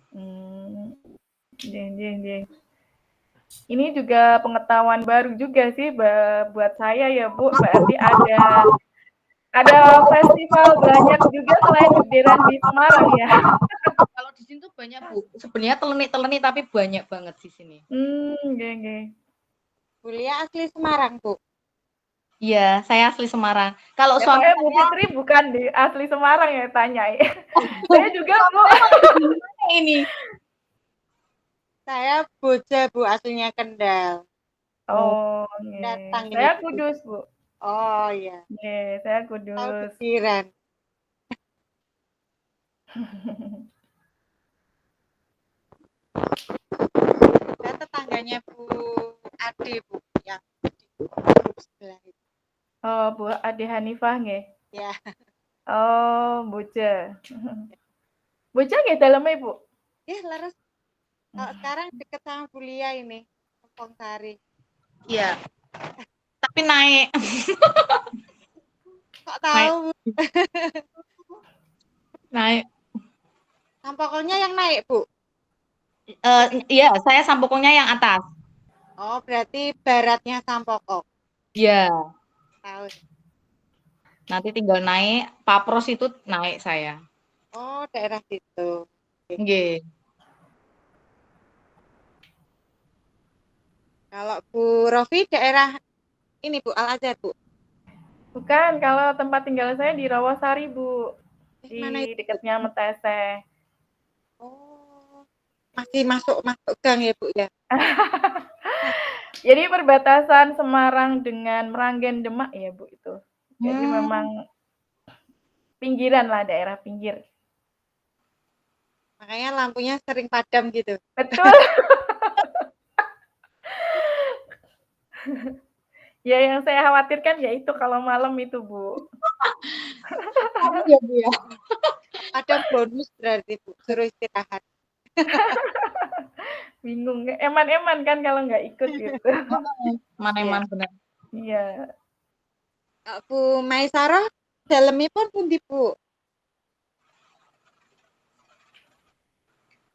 Ini juga pengetahuan baru juga sih buat saya ya Bu, berarti ada festival banyak juga selain Jukderan di Semarang ya. Kalau di sini tuh banyak Bu, sebenarnya teleni tapi banyak banget di sini. Bu Lia asli Semarang Bu. Iya, saya asli Semarang. Kalau Ya, suami Bu Fitri bukan di asli Semarang ya tanya ya. Saya juga Bu. Ini. Saya Boja Bu, aslinya Kendal. Oh, datang saya ini, Kudus Bu. Oh iya. Saya Kudus. Tahu pikiran. Saya tetangganya Bu Ade Bu yang di sebelah itu. Oh, Bu Ade Hanifah nggih. Ya. Oh, Boja. Boja nggih dalamnya Bu? Ya, leres. Kalau sekarang deket sama Bu Lia ini, Kampung Sari. Iya. Tapi naik. Kok tahu? Naik. Sampokongnya yang naik, Bu? Iya, saya Sampokongnya yang atas. Oh, berarti baratnya Sampokong. Iya. Tahu. Nanti tinggal naik, Papros itu naik saya. Oh, daerah situ. Nggih. Kalau Bu Rofi daerah ini Bu, Al-Azhar Bu? Bukan, kalau tempat tinggal saya di Rawasari Bu. Di mana itu? dekatnya Metese. Oh, masih masuk gang ya Bu ya? Jadi perbatasan Semarang dengan Meranggen Demak ya Bu itu. Jadi memang pinggiran lah, daerah pinggir. Makanya lampunya sering padam gitu. Betul. Ya yang saya khawatirkan ya itu kalau malam itu Bu. Iya Bu ya. Ada bonus berarti Bu, suruh istirahat. Bingung, eman-eman kan kalau nggak ikut gitu. Eman-eman bener. Iya. Bu Maisarah, dalemipun pundi Bu?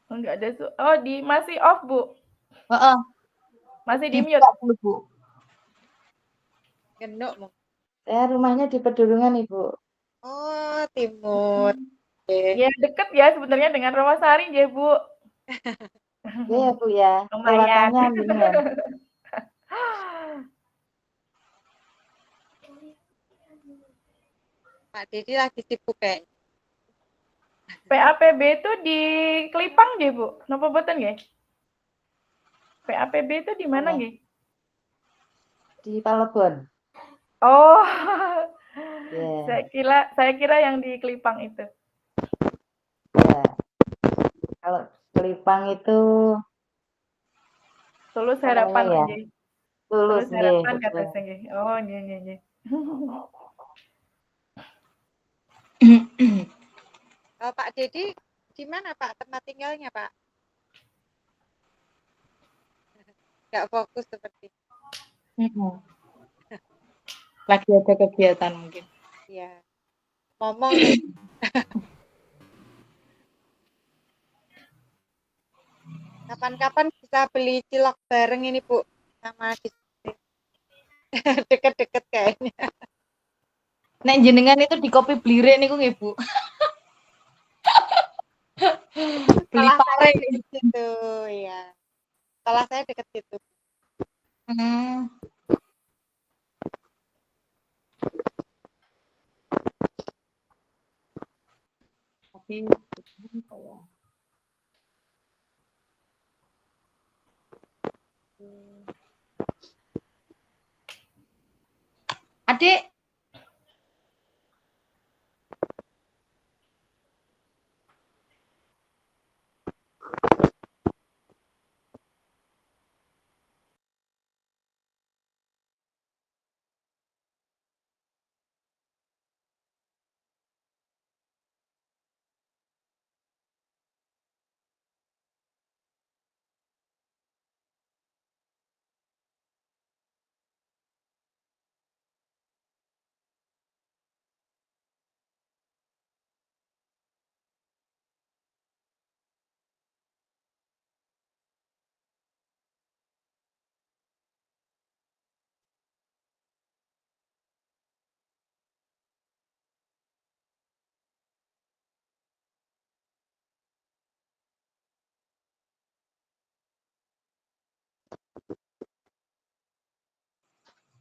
Enggak ada masih off, Bu. Heeh. Masih di Dibuka mute. dulu, Bu. Genuk mungkin. Saya rumahnya di Pedulungan, Ibu. Oh, timur. Oke. Ya deket ya sebenarnya dengan Rawasari ya, Bu. Iya, Bu ya. Lumayan. Lewatannya mendingan. Pak Dedi lagi sibuk kayaknya. PAPB itu di Kelipang nggih, Bu? Napa boten nggih? PAPB itu di mana nggih? Di Palebon. Oh. Ya. Saya kira yang di Kelipang itu. Ya. Kalau Kelipang itu Tulus apa namanya Harapan ya? nggih. Tulus Tulus nggih, Harapan betul. kata nggih. Oh, nggih nggih nggih. Pak Dedi, di mana Pak tempat tinggalnya Pak? Nggak fokus seperti. Lagi ada kegiatan mungkin. Iya. Ngomong ya. Kapan-kapan bisa beli cilok bareng ini Bu sama di deket-deket kayaknya. Nek jenengan itu di Kopi Blire niku nggih, Bu. Beli Salah saya pare deket situ ya. Salah saya deket situ. Tapi Adik,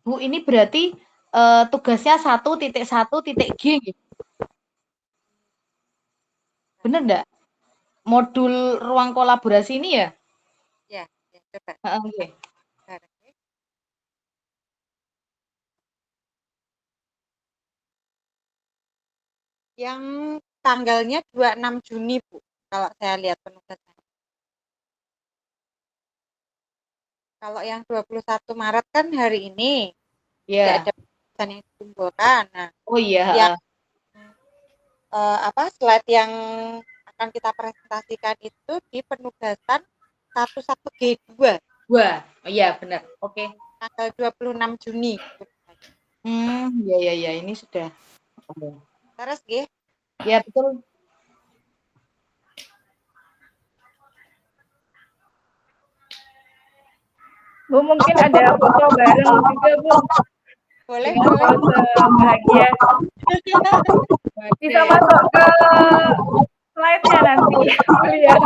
Bu ini berarti tugasnya 1.1.G gitu. Bener enggak? Modul ruang kolaborasi ini ya? Ya, coba. Oke. Yang tanggalnya 26 Juni, Bu. Kalau saya lihat penugasan. Kalau yang 21 Maret kan hari ini. Tidak ada penugasan yang dikumpulkan. Nah, oh iya. Yang slide yang akan kita presentasikan itu di penugasan 11G2. Wah, oh iya benar. Oke. Tanggal 26 Juni. Ya ini sudah. Terus G? Ya betul. Bu mungkin ada foto bareng juga Bu. Boleh. Foto bahagia. Bisa masuk ke slide-nya nanti lihat.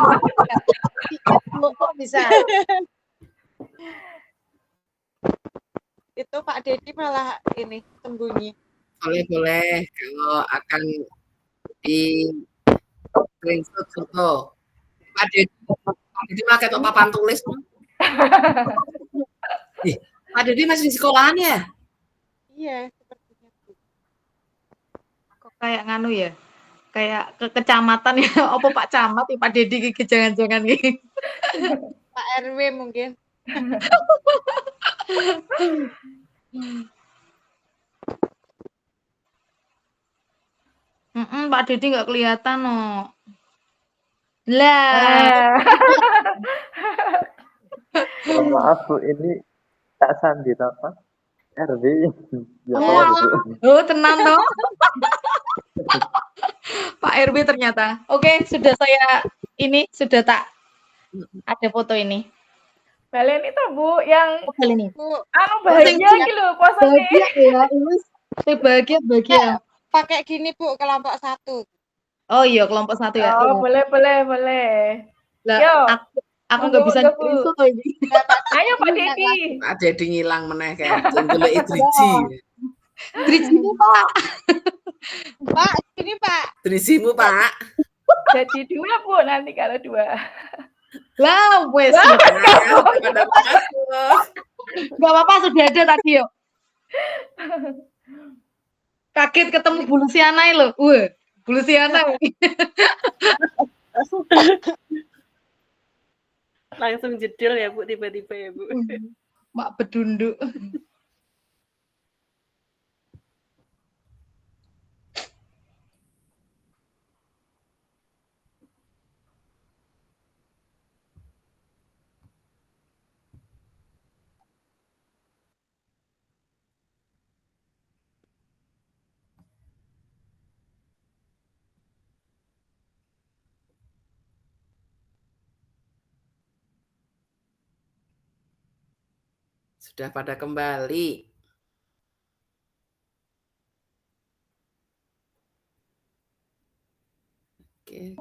Kok bisa? Itu Pak Dedi malah ini sembunyi. Boleh kalau akan di screenshot foto. Pak Dedi pakai papan tulis. Pak Dedi masih di sekolahan ya? Iya, sepertinya. Kok kayak nganu ya? Kayak ke kecamatan ya? Apa Pak Camat ya Pak Dedi ke jangan-jangan gitu? Pak RW mungkin. Pak Dedi nggak kelihatan, no. Lah. Maaf Bu, ini Kak Sandi apa? RW. Ya, Tenang toh. Pak RW ternyata. Oke, sudah sudah tak ada foto ini. Balen itu Bu yang Balen ini. bahagia gitu posenya. Bahagia ya, ini bahagia. Pakai gini Bu, kelompok 1. Oh iya, kelompok 1 ya. Oh, boleh. Lah, Yo, aku nggak bisa itu toh ini. Ayo Pak Dedi. Pak Dedi ngilang meneh kayak golek driji. Drijimu, Pak. Pak, ini Pak. Drijimu, Pak. Jadi 2 Bu nanti kalau 2. Lah, wes. Enggak apa-apa, sudah ada tadi yo. Kaget ketemu bulu sianai loh. Bulu sianai. Langsung jedil ya Bu, tiba-tiba ya Bu. Mak bedunduk. Sudah pada kembali. Oke.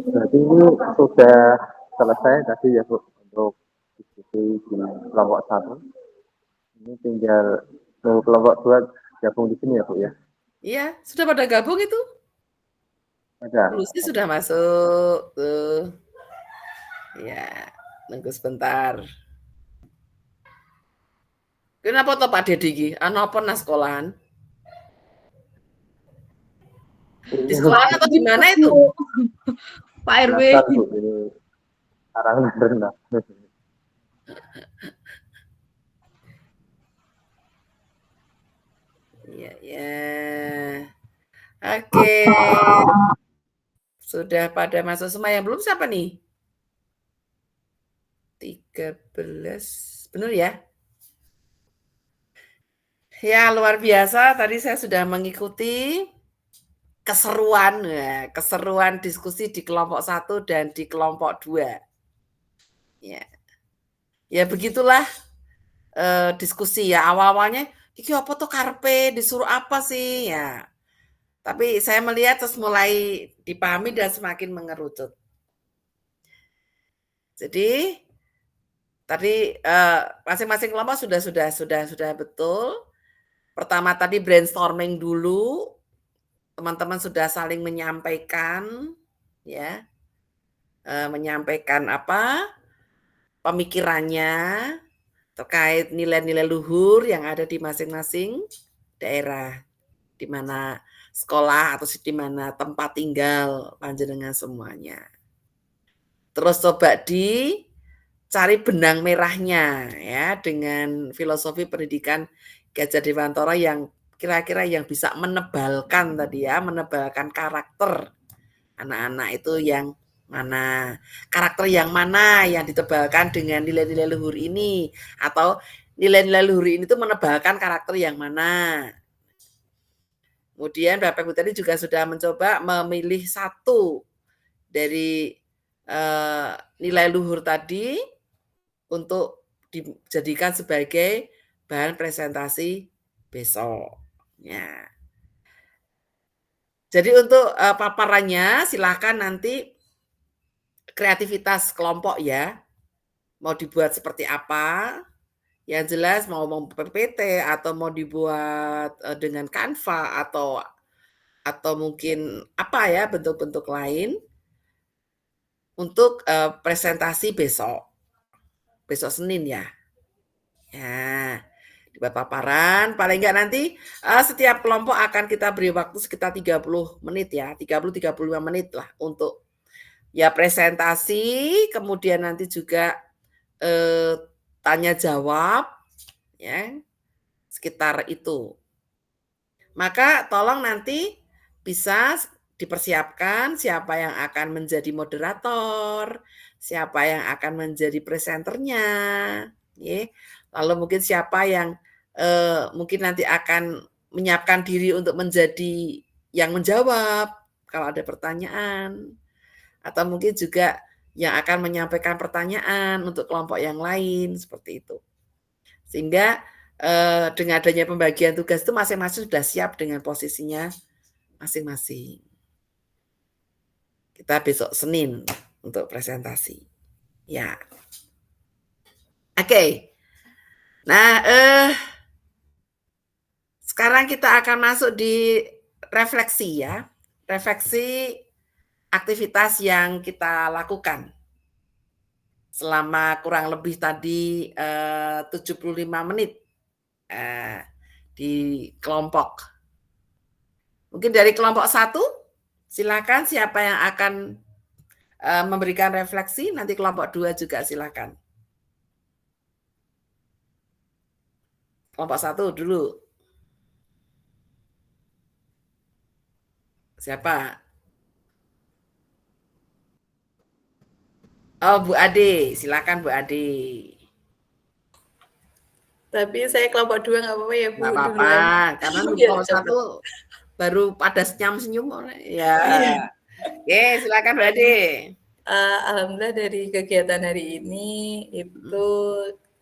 Berarti ini sudah selesai tadi ya Bu untuk diskusi di kelompok 1. Ini tinggal kelompok 2 gabung di sini ya Bu ya. Iya, sudah pada gabung itu? Ada. Lucy sudah masuk tuh. Ya, nunggu sebentar. Kenapa toh Pak Dedi ki? Apa nang sekolahan? Di sekolahan atau di mana itu? Pak RW. Ini sekarang berenang. Ya. Oke. Sudah pada masuk semua, yang belum siapa nih? 13. Benar ya? Ya, luar biasa. Tadi saya sudah mengikuti keseruan diskusi di kelompok 1 dan di kelompok 2. Ya begitulah diskusi ya. Awal-awalnya, iki apa tuh karpe, disuruh apa sih? Ya. Tapi saya melihat terus mulai dipahami dan semakin mengerucut. Jadi tadi masing-masing kelompok sudah betul. Pertama tadi brainstorming dulu, teman-teman sudah saling menyampaikan, ya, menyampaikan apa pemikirannya terkait nilai-nilai luhur yang ada di masing-masing daerah, di mana sekolah atau di mana tempat tinggal panjenengan semuanya. Terus coba dicari benang merahnya ya dengan filosofi pendidikan Gajah Dewantara yang kira-kira yang bisa menebalkan tadi ya, menebalkan karakter anak-anak itu yang mana, karakter yang mana yang ditebalkan dengan nilai-nilai luhur ini, atau nilai-nilai luhur ini tuh menebalkan karakter yang mana. Kemudian Bapak Ibu tadi juga sudah mencoba memilih satu dari nilai luhur tadi untuk dijadikan sebagai bahan presentasi besok. Ya. Jadi untuk paparannya silakan nanti kreativitas kelompok ya. Mau dibuat seperti apa? Yang jelas mau PPT atau mau dibuat dengan Canva atau mungkin apa ya bentuk-bentuk lain untuk presentasi besok Senin ya. Ya, dibuat paparan, paling enggak nanti setiap kelompok akan kita beri waktu sekitar 30 menit ya, 30-35 menit lah untuk ya presentasi, kemudian nanti juga tanya jawab ya, sekitar itu. Maka tolong nanti bisa dipersiapkan siapa yang akan menjadi moderator, siapa yang akan menjadi presenternya, lalu mungkin siapa yang mungkin nanti akan menyiapkan diri untuk menjadi yang menjawab kalau ada pertanyaan, atau mungkin juga yang akan menyampaikan pertanyaan untuk kelompok yang lain, seperti itu. Sehingga dengan adanya pembagian tugas itu masing-masing sudah siap dengan posisinya masing-masing. Kita besok Senin untuk presentasi. Ya. Oke. Nah, sekarang kita akan masuk di refleksi ya. Refleksi aktivitas yang kita lakukan selama kurang lebih tadi 75 menit di kelompok. Mungkin dari kelompok 1, silakan siapa yang akan memberikan refleksi, nanti kelompok 2 juga silakan. Kelompok 1 dulu. Siapa? Oh, Bu Ade, silakan Bu Ade. Tapi saya kelompok 2 nggak apa-apa ya Bu? Nggak apa-apa, karena kelompok 1 baru pada senyum-senyum. Ya. Oke, silakan Bu Ade. Alhamdulillah dari kegiatan hari ini itu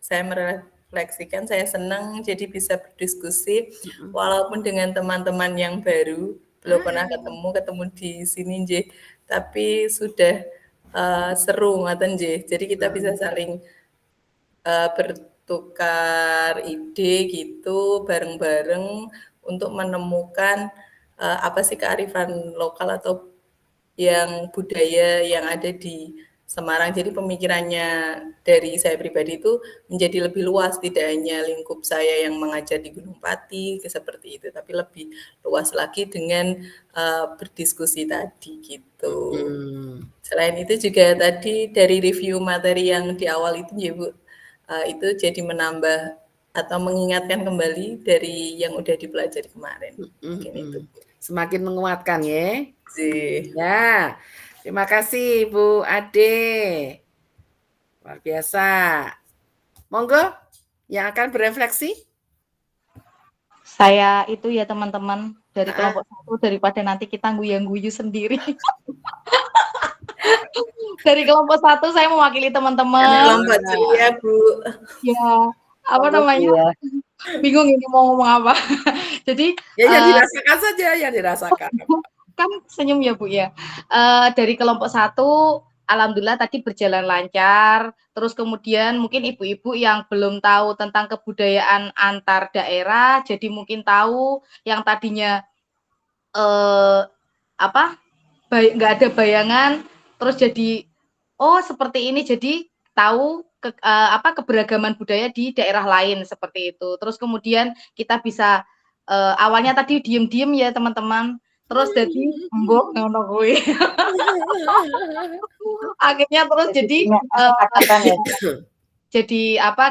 saya merefleksikan, saya senang jadi bisa berdiskusi walaupun dengan teman-teman yang baru, belum pernah ketemu di sini nggih, tapi sudah seru ngoten nggih. Jadi kita bisa saling bertukar ide gitu bareng-bareng untuk menemukan apa sih kearifan lokal atau yang budaya yang ada di Semarang. Jadi pemikirannya dari saya pribadi itu menjadi lebih luas, tidak hanya lingkup saya yang mengajar di Gunung Pati seperti itu, tapi lebih luas lagi dengan berdiskusi tadi gitu. Selain itu juga tadi dari review materi yang di awal itu ya Bu, itu jadi menambah atau mengingatkan kembali dari yang udah dipelajari kemarin. Mungkin itu. Semakin menguatkan ya. Ya, terima kasih Bu Ade. Luar biasa. Monggo yang akan berefleksi. Saya itu ya teman-teman dari kelompok 1 daripada nanti kita guyang-guyu sendiri. Dari kelompok 1 saya mewakili teman-teman. Kelompok ya Bu. Ya, apa namanya? Bingung ini mau ngomong apa. Jadi ya yang dirasakan saja, yang dirasakan. Kan senyum ya Bu ya. Dari kelompok 1 alhamdulillah tadi berjalan lancar. Terus kemudian mungkin ibu-ibu yang belum tahu tentang kebudayaan antar daerah, jadi mungkin tahu yang tadinya nggak ada bayangan, terus jadi oh seperti ini, jadi tahu keberagaman budaya di daerah lain seperti itu. Terus kemudian kita bisa awalnya tadi diem-diem ya teman-teman. Terus jadi mbok ngono kuwi. Akhirnya terus jadi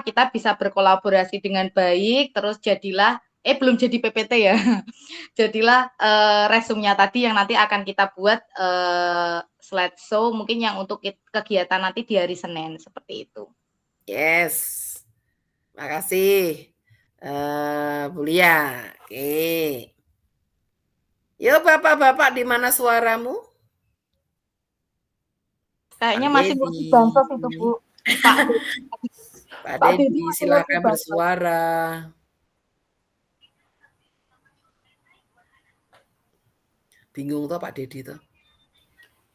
kita bisa berkolaborasi dengan baik, terus jadilah belum jadi PPT ya. Jadilah resumnya tadi yang nanti akan kita buat slideshow mungkin yang untuk kegiatan nanti di hari Senin seperti itu. Yes. Makasih. Bu Lia. Oke. Yo Bapak-bapak, di mana suaramu? Kayaknya masih ngurusi bansos itu Bu. Pak Dedi, silakan bersuara. Bingung toh Pak Dedi tuh.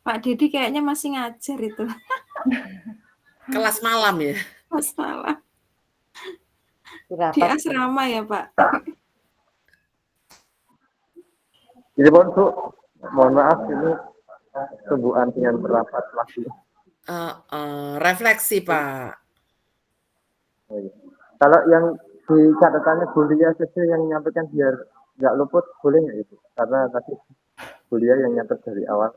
Pak Dedi kayaknya masih ngajar itu. Kelas malam ya? Kelas malam. Di asrama ya Pak? Jadi mohon maaf ini sebuah dengan berapat lagi. Refleksi Pak. Kalau yang di catatannya Bu Lia saja yang menyampaikan biar nggak luput, boleh nggak itu? Karena tadi Bu Lia yang nyatet dari awal.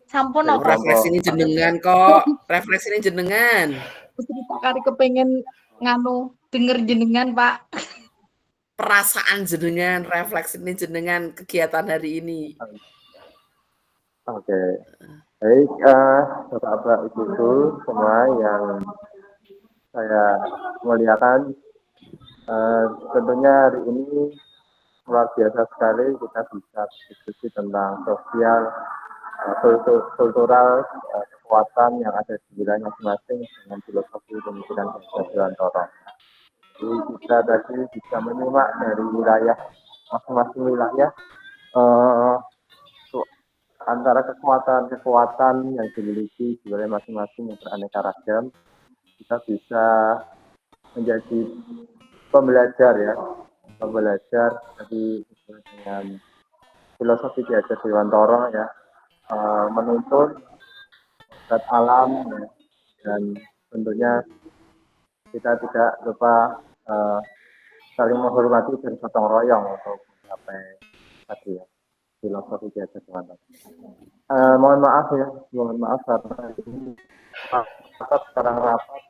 Sampun refleksi ini jenengan kok. Refleksi ini jenengan. Mesti Pak Kari kepengen denger jenengan Pak. perasaan jenengan, refleksi ini jenengan kegiatan hari ini. Oke. Baik, Bapak-bapak Ibu semua yang saya muliakan, tentunya hari ini luar biasa sekali kita bisa diskusi tentang sosial, kultural, kekuatan yang ada di wilayah masing-masing dengan filosofi pemikiran Dewantara. Jadi kita tadi bisa menyimak dari wilayah masing-masing wilayah antara kekuatan-kekuatan yang dimiliki di wilayah masing-masing yang beraneka ragam, kita bisa menjadi pembelajar dari dengan filosofi Ki Hajar Dewantara ya, menuntun zat alam ya, dan tentunya kita tidak lupa saling menghormati dan gotong royong untuk mencapai tadi ya filosofi Ki Hajar Dewantara. Mohon maaf karena ini sekarang rapat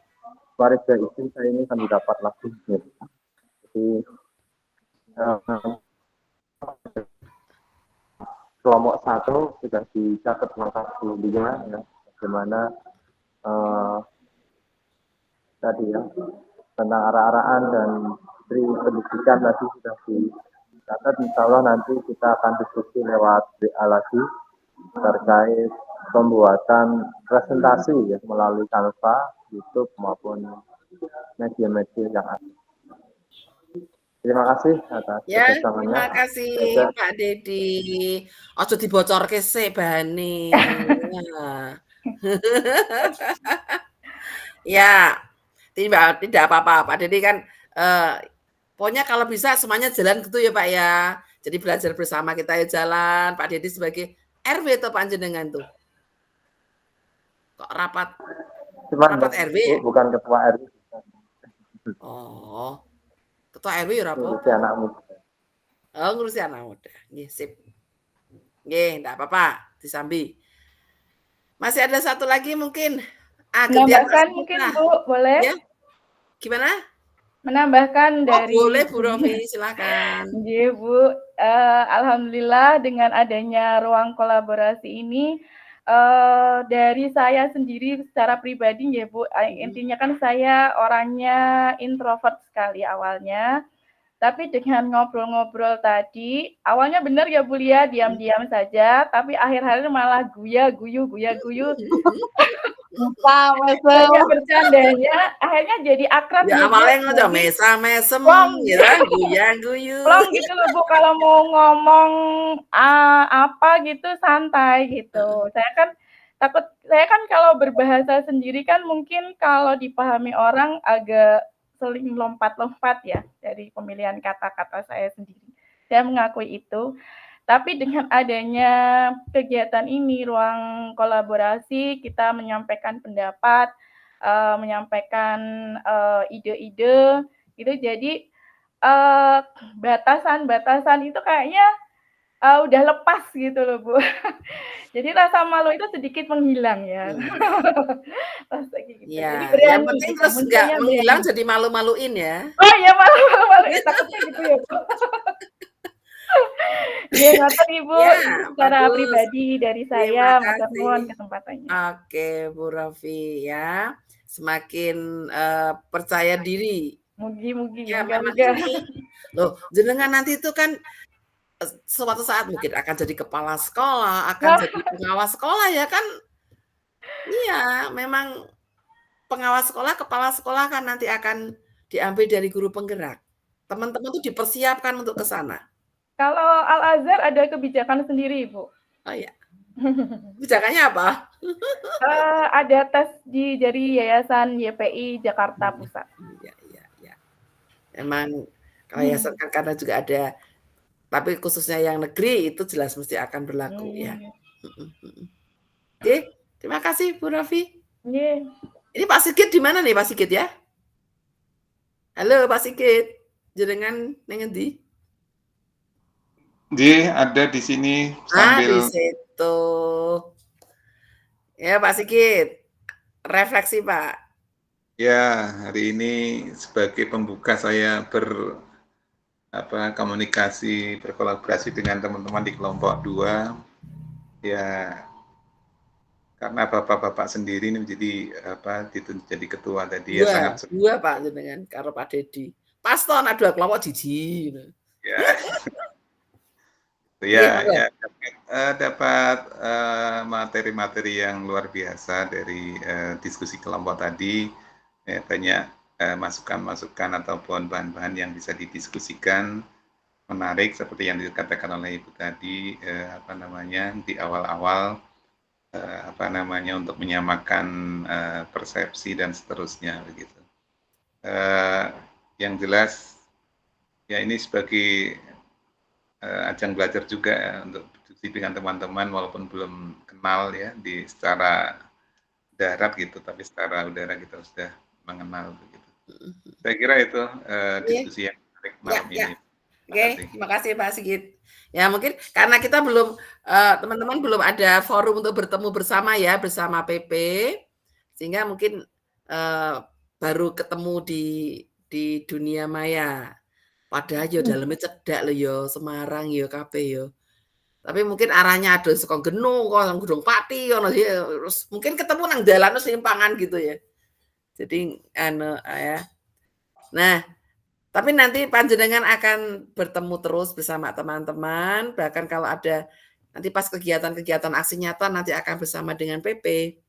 waris istri saya ini kan didapat langsung. Jadi kelompok 1 sudah dicatat langkah dulunya ya, bagaimana tadi ya tentang arah-arahan dan pendidikan tadi sudah dicatat. Insya Allah nanti kita akan diskusi lewat WA lagi terkait pembuatan presentasi ya melalui Canva, YouTube maupun media-media yang ada. Terima kasih atas kerjasamanya. Terima kasih Pak Dedi. Ojo dibocorke sik bahane. Ya, tidak apa-apa. Pak Dedi kan pokoknya kalau bisa semuanya jalan gitu ya Pak ya. Jadi belajar bersama kita ya jalan. Pak Dedi sebagai RW atau panjenengan tuh. Kok rapat? Rapat RW ya? Bukan ketua RW. Oh. Ketua RW ya apa? Ngurusi anak muda. Oh, ngurusi anak muda. Nggih, sip. Nggih, enggak apa-apa, disambi. Masih ada satu lagi mungkin. Menambahkan mungkin Bu, boleh? Ya? Gimana? Menambahkan dari boleh Bu Rofi, silakan. Iya Bu, alhamdulillah dengan adanya ruang kolaborasi ini dari saya sendiri secara pribadi ya Bu, intinya kan saya orangnya introvert sekali awalnya, tapi dengan ngobrol-ngobrol tadi, awalnya benar ya Bu Lia, diam-diam saja, tapi akhir-akhir malah guyu. Banyak bercandanya, akhirnya jadi akrab. Ya awalnya ngajak mesem gitu, guyu. Plong gitu loh Bu, kalau mau ngomong apa gitu santai gitu. Saya kan kalau berbahasa sendiri kan mungkin kalau dipahami orang agak seling lompat-lompat ya dari pemilihan kata-kata saya sendiri. Saya mengakui itu. Tapi dengan adanya kegiatan ini, ruang kolaborasi, kita menyampaikan pendapat, menyampaikan ide-ide, gitu. Jadi batasan-batasan itu kayaknya udah lepas gitu loh Bu. Jadi rasa malu itu sedikit menghilang ya. Gitu. Ya, yang penting terus nggak menghilang jadi malu-maluin ya. Oh iya, malu-maluin takutnya gitu ya Bu. Ya, ngatur Ibu, secara pribadi dari saya, matur nuwun kesempatannya. Oke, Bu Rofi ya, semakin percaya diri. Mugi-mugi. Ya, memang ini. Loh, jenengan nanti itu kan suatu saat mungkin akan jadi kepala sekolah, akan jadi pengawas sekolah ya kan? Iya, memang pengawas sekolah, kepala sekolah kan nanti akan diambil dari guru penggerak. Teman-teman tuh dipersiapkan untuk ke sana. Kalau Al-Azhar ada kebijakan sendiri, Bu. Oh iya. Kebijakannya apa? Ada tes dari Yayasan YPI Jakarta Pusat. Iya. Emang yayasan kan karena juga ada, tapi khususnya yang negeri itu jelas mesti akan berlaku ya. Oke, terima kasih Bu Rofi. Ini Pak Sigit di mana nih Pak Sigit ya? Halo Pak Sigit, jenengan neng endi? Ada di sini sambil. Di situ. Ya Pak Sigit, refleksi Pak. Ya, hari ini sebagai pembuka saya komunikasi, berkolaborasi dengan teman-teman di kelompok 2, ya karena bapak-bapak sendiri ini menjadi ditunjuk jadi ketua tadi ya sangat dua Pak jenengan karo Pak Dedi. Pas to anak 2 kelompok jiji. Ya, dapat materi-materi yang luar biasa dari diskusi kelompok tadi, banyak masukan-masukan ataupun bahan-bahan yang bisa didiskusikan, menarik seperti yang dikatakan oleh Ibu tadi, di awal-awal, untuk menyamakan persepsi dan seterusnya begitu. Yang jelas, ya ini sebagai ajang belajar juga ya, untuk diskusi dengan teman-teman walaupun belum kenal ya secara darat gitu, tapi secara udara kita sudah mengenal begitu. Saya kira itu diskusi yang menarik malam ini. Oke, terima kasih Pak Sigit. Ya mungkin karena kita belum teman-teman belum ada forum untuk bertemu bersama ya bersama PP, sehingga mungkin baru ketemu di dunia maya. Padahal yo dalamnya cedak lho yo Semarang yo kabeh yo. Tapi mungkin arahnya ada saka Genung kok nang Gunung Pati ono terus mungkin ketemu nang dalan simpangan gitu ya. Jadi ya. Nah, tapi nanti panjenengan akan bertemu terus bersama teman-teman, bahkan kalau ada nanti pas kegiatan-kegiatan aksi nyata nanti akan bersama dengan PP.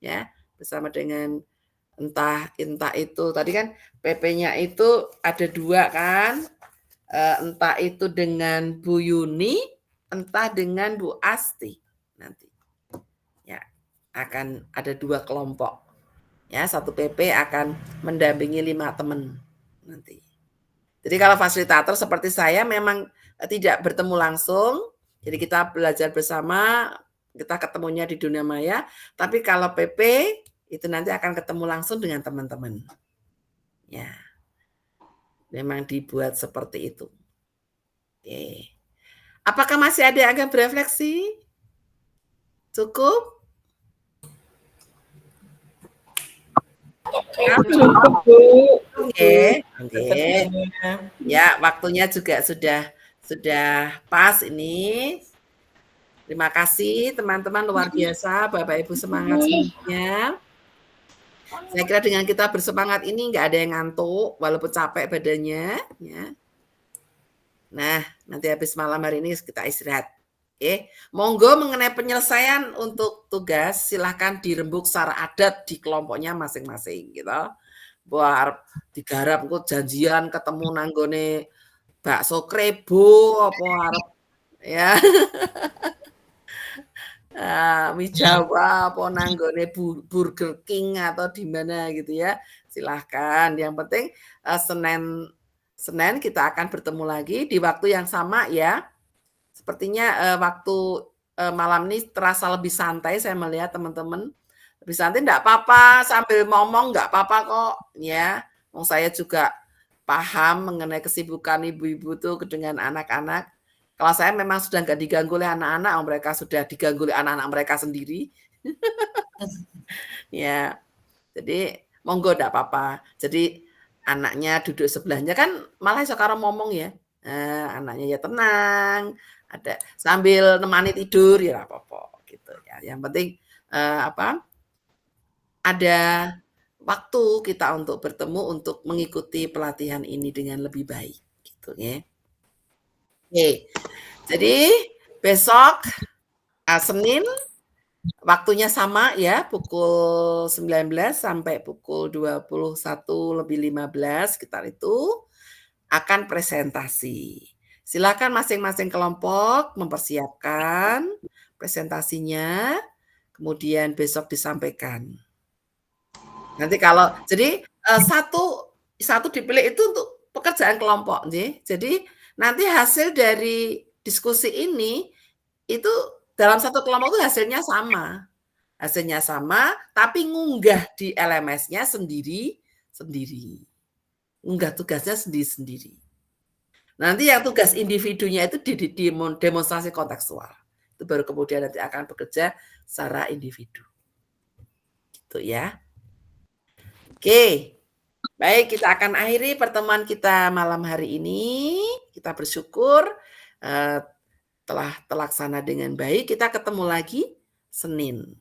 Ya, bersama dengan entah itu tadi kan PP-nya itu ada 2 kan, entah itu dengan Bu Yuni, entah dengan Bu Asti nanti. Ya, akan ada 2 kelompok. Ya, satu PP akan mendampingi 5 teman nanti. Jadi kalau fasilitator seperti saya memang tidak bertemu langsung, jadi kita belajar bersama, kita ketemunya di dunia maya, tapi kalau PP itu nanti akan ketemu langsung dengan teman-teman. Ya, memang dibuat seperti itu. Oke. Apakah masih ada yang akan berefleksi? Cukup? Cukup, Bu. Oke. Ya, waktunya juga sudah pas ini. Terima kasih teman-teman, luar biasa Bapak Ibu semangat semuanya. Saya kira dengan kita bersemangat ini nggak ada yang ngantuk walaupun capek badannya ya. Nah, nanti habis malam hari ini kita istirahat. Oke, monggo mengenai penyelesaian untuk tugas silahkan dirembuk secara adat di kelompoknya masing-masing gitu. Buat digarap kok janjian ketemu nanggone bakso krebo apa arep ya. Mie Jawa apa nanggone Burger King atau di mana gitu ya. Silahkan. Yang penting Senin kita akan bertemu lagi di waktu yang sama ya. Sepertinya waktu malam ini terasa lebih santai saya melihat teman-teman. Lebih santai enggak apa-apa sambil ngomong enggak apa-apa kok ya. Saya juga paham mengenai kesibukan ibu-ibu tuh dengan anak-anak. Kalau saya memang sudah nggak diganggu oleh anak-anak, mereka sudah diganggu oleh anak-anak mereka sendiri. Ya, jadi monggo enggak apa-apa. Jadi anaknya duduk sebelahnya kan malah sekarang ngomong ya. Anaknya ya tenang, ada sambil nemani tidur ya apa-apa gitu ya. Yang penting ada waktu kita untuk bertemu untuk mengikuti pelatihan ini dengan lebih baik gitu ya. Oke. Jadi besok Senin waktunya sama ya pukul 19 sampai pukul 21:15 sekitar itu akan presentasi. Silakan masing-masing kelompok mempersiapkan presentasinya, kemudian besok disampaikan. Nanti kalau jadi satu dipilih itu untuk pekerjaan kelompok, nih. Jadi nanti hasil dari diskusi ini itu dalam satu kelompok itu hasilnya sama. Hasilnya sama, tapi ngunggah di LMS-nya sendiri-sendiri. Ngunggah tugasnya sendiri-sendiri. Nanti yang tugas individunya itu di demonstrasi kontekstual. Itu baru kemudian nanti akan bekerja secara individu. Gitu ya. Oke. Baik, kita akan akhiri pertemuan kita malam hari ini. Kita bersyukur telah terlaksana dengan baik. Kita ketemu lagi Senin.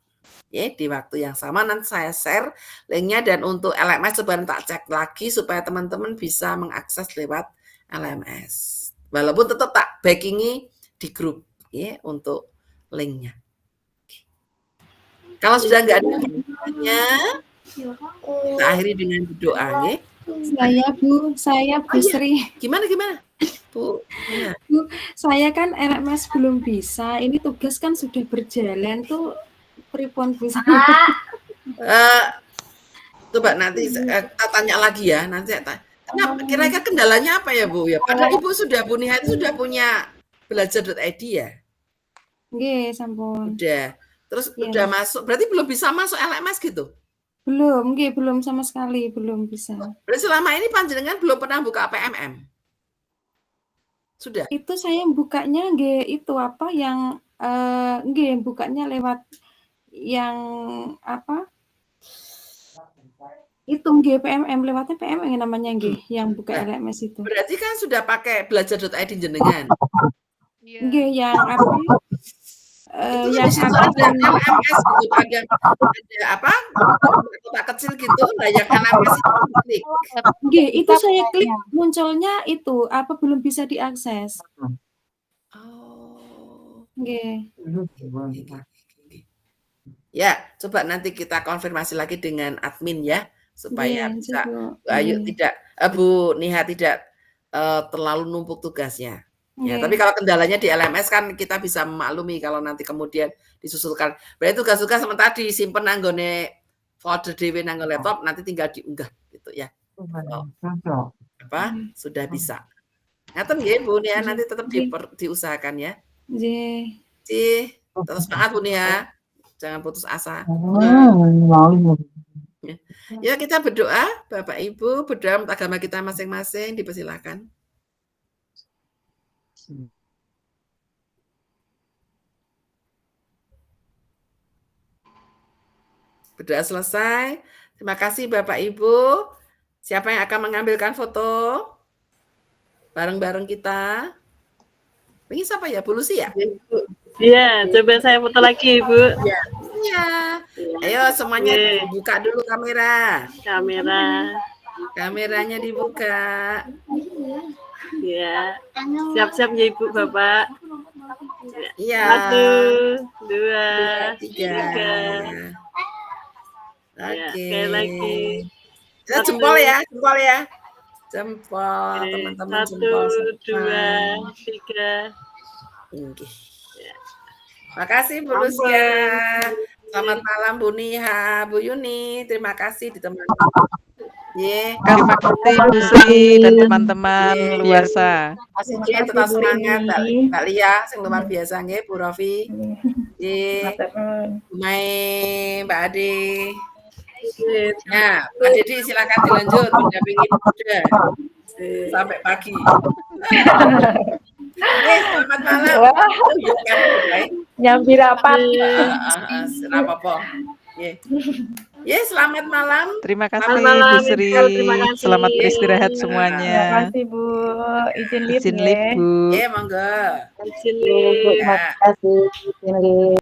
Ya, di waktu yang sama nanti saya share linknya, dan untuk LMS coba tak cek lagi supaya teman-teman bisa mengakses lewat LMS. Walaupun tetap tak backingi di grup ya untuk linknya. Kalau sudah nggak ada pertanyaannya, kita akhiri dengan berdoa ya. Saya Bu Sri. Gimana Bu? Ya. Bu, saya kan LMS belum bisa. Ini tugas kan sudah berjalan tuh. Pripun Bu? Coba nanti saya tanya lagi ya. Nanti saya tanya. Kenapa? Kira-kira kendalanya apa ya Bu? Ya, padahal Ibu Bu Nia itu sudah punya belajar.id ya? Nggih, sampun. Udah. Terus udah masuk. Berarti belum bisa masuk LMS gitu? Belum, nggih, belum sama sekali, belum bisa. Berarti selama ini panjenengan belum pernah buka PMM? Sudah? Itu saya bukanya nggih itu apa yang nggih bukanya lewat yang apa? Itu nggih PMM, lewatnya PMM namanya nggih, yang buka LMS itu. Berarti kan sudah pakai belajar.id jenengan? Nggih, yang apa? Itu yang di situ ada LMS gitu, ada apa? Kotak kecil gitu, nah yang LMS itu klik. Nggih, itu saya klik munculnya itu apa belum bisa diakses. Oh. Nggih. Ya, coba nanti kita konfirmasi lagi dengan admin ya, supaya bisa Bu Niha tidak terlalu numpuk tugasnya. Ya, tapi kalau kendalanya di LMS kan kita bisa memaklumi kalau nanti kemudian disusulkan. Berarti tugas-tugas sementara disimpan nanggone folder dhewe nang laptop, nanti tinggal diunggah gitu ya. Apa? Sudah bisa. Ngaten nggih Bu Nia, nanti tetap diusahakan ya. Nggih. Terus semangat Bu Nia. Jangan putus asa. Ya, kita berdoa, Bapak Ibu, berdoa untuk agama kita masing-masing, dipersilakan. Berdoa selesai. Terima kasih Bapak Ibu. Siapa yang akan mengambilkan foto bareng-bareng kita? Ini siapa ya? Bu Lucy ya? Iya, coba saya foto lagi, Bu. Iya. Ayo semuanya buka dulu kamera. Kameranya dibuka. Ya. Siap-siap ya Ibu Bapak. Iya. 1, 2, 3. Oke. Sekali lagi. Jempol ya. Jempol, teman-teman. 1, Jempol. 2, 3. Makasih Bu Lucia. Selamat malam Bu Niha, Bu Yuni. Terima kasih ditemani. Terima kasih Bu Sri dan teman-teman luar biasa. Masih tetap semangat Mbak Lia, yang luar biasa nggih, Bu Rofi. Mbak Ade. Nah, Mbak Dedi silakan dilanjut mendampingi Bunda sampai pagi. Selamat malam. Nyambi rapat. Apa-apa. Selamat malam. Terima kasih Bu Sri. Selamat beristirahat semuanya. Terima kasih Bu. Izin live Bu. Monggo. Terima kasih.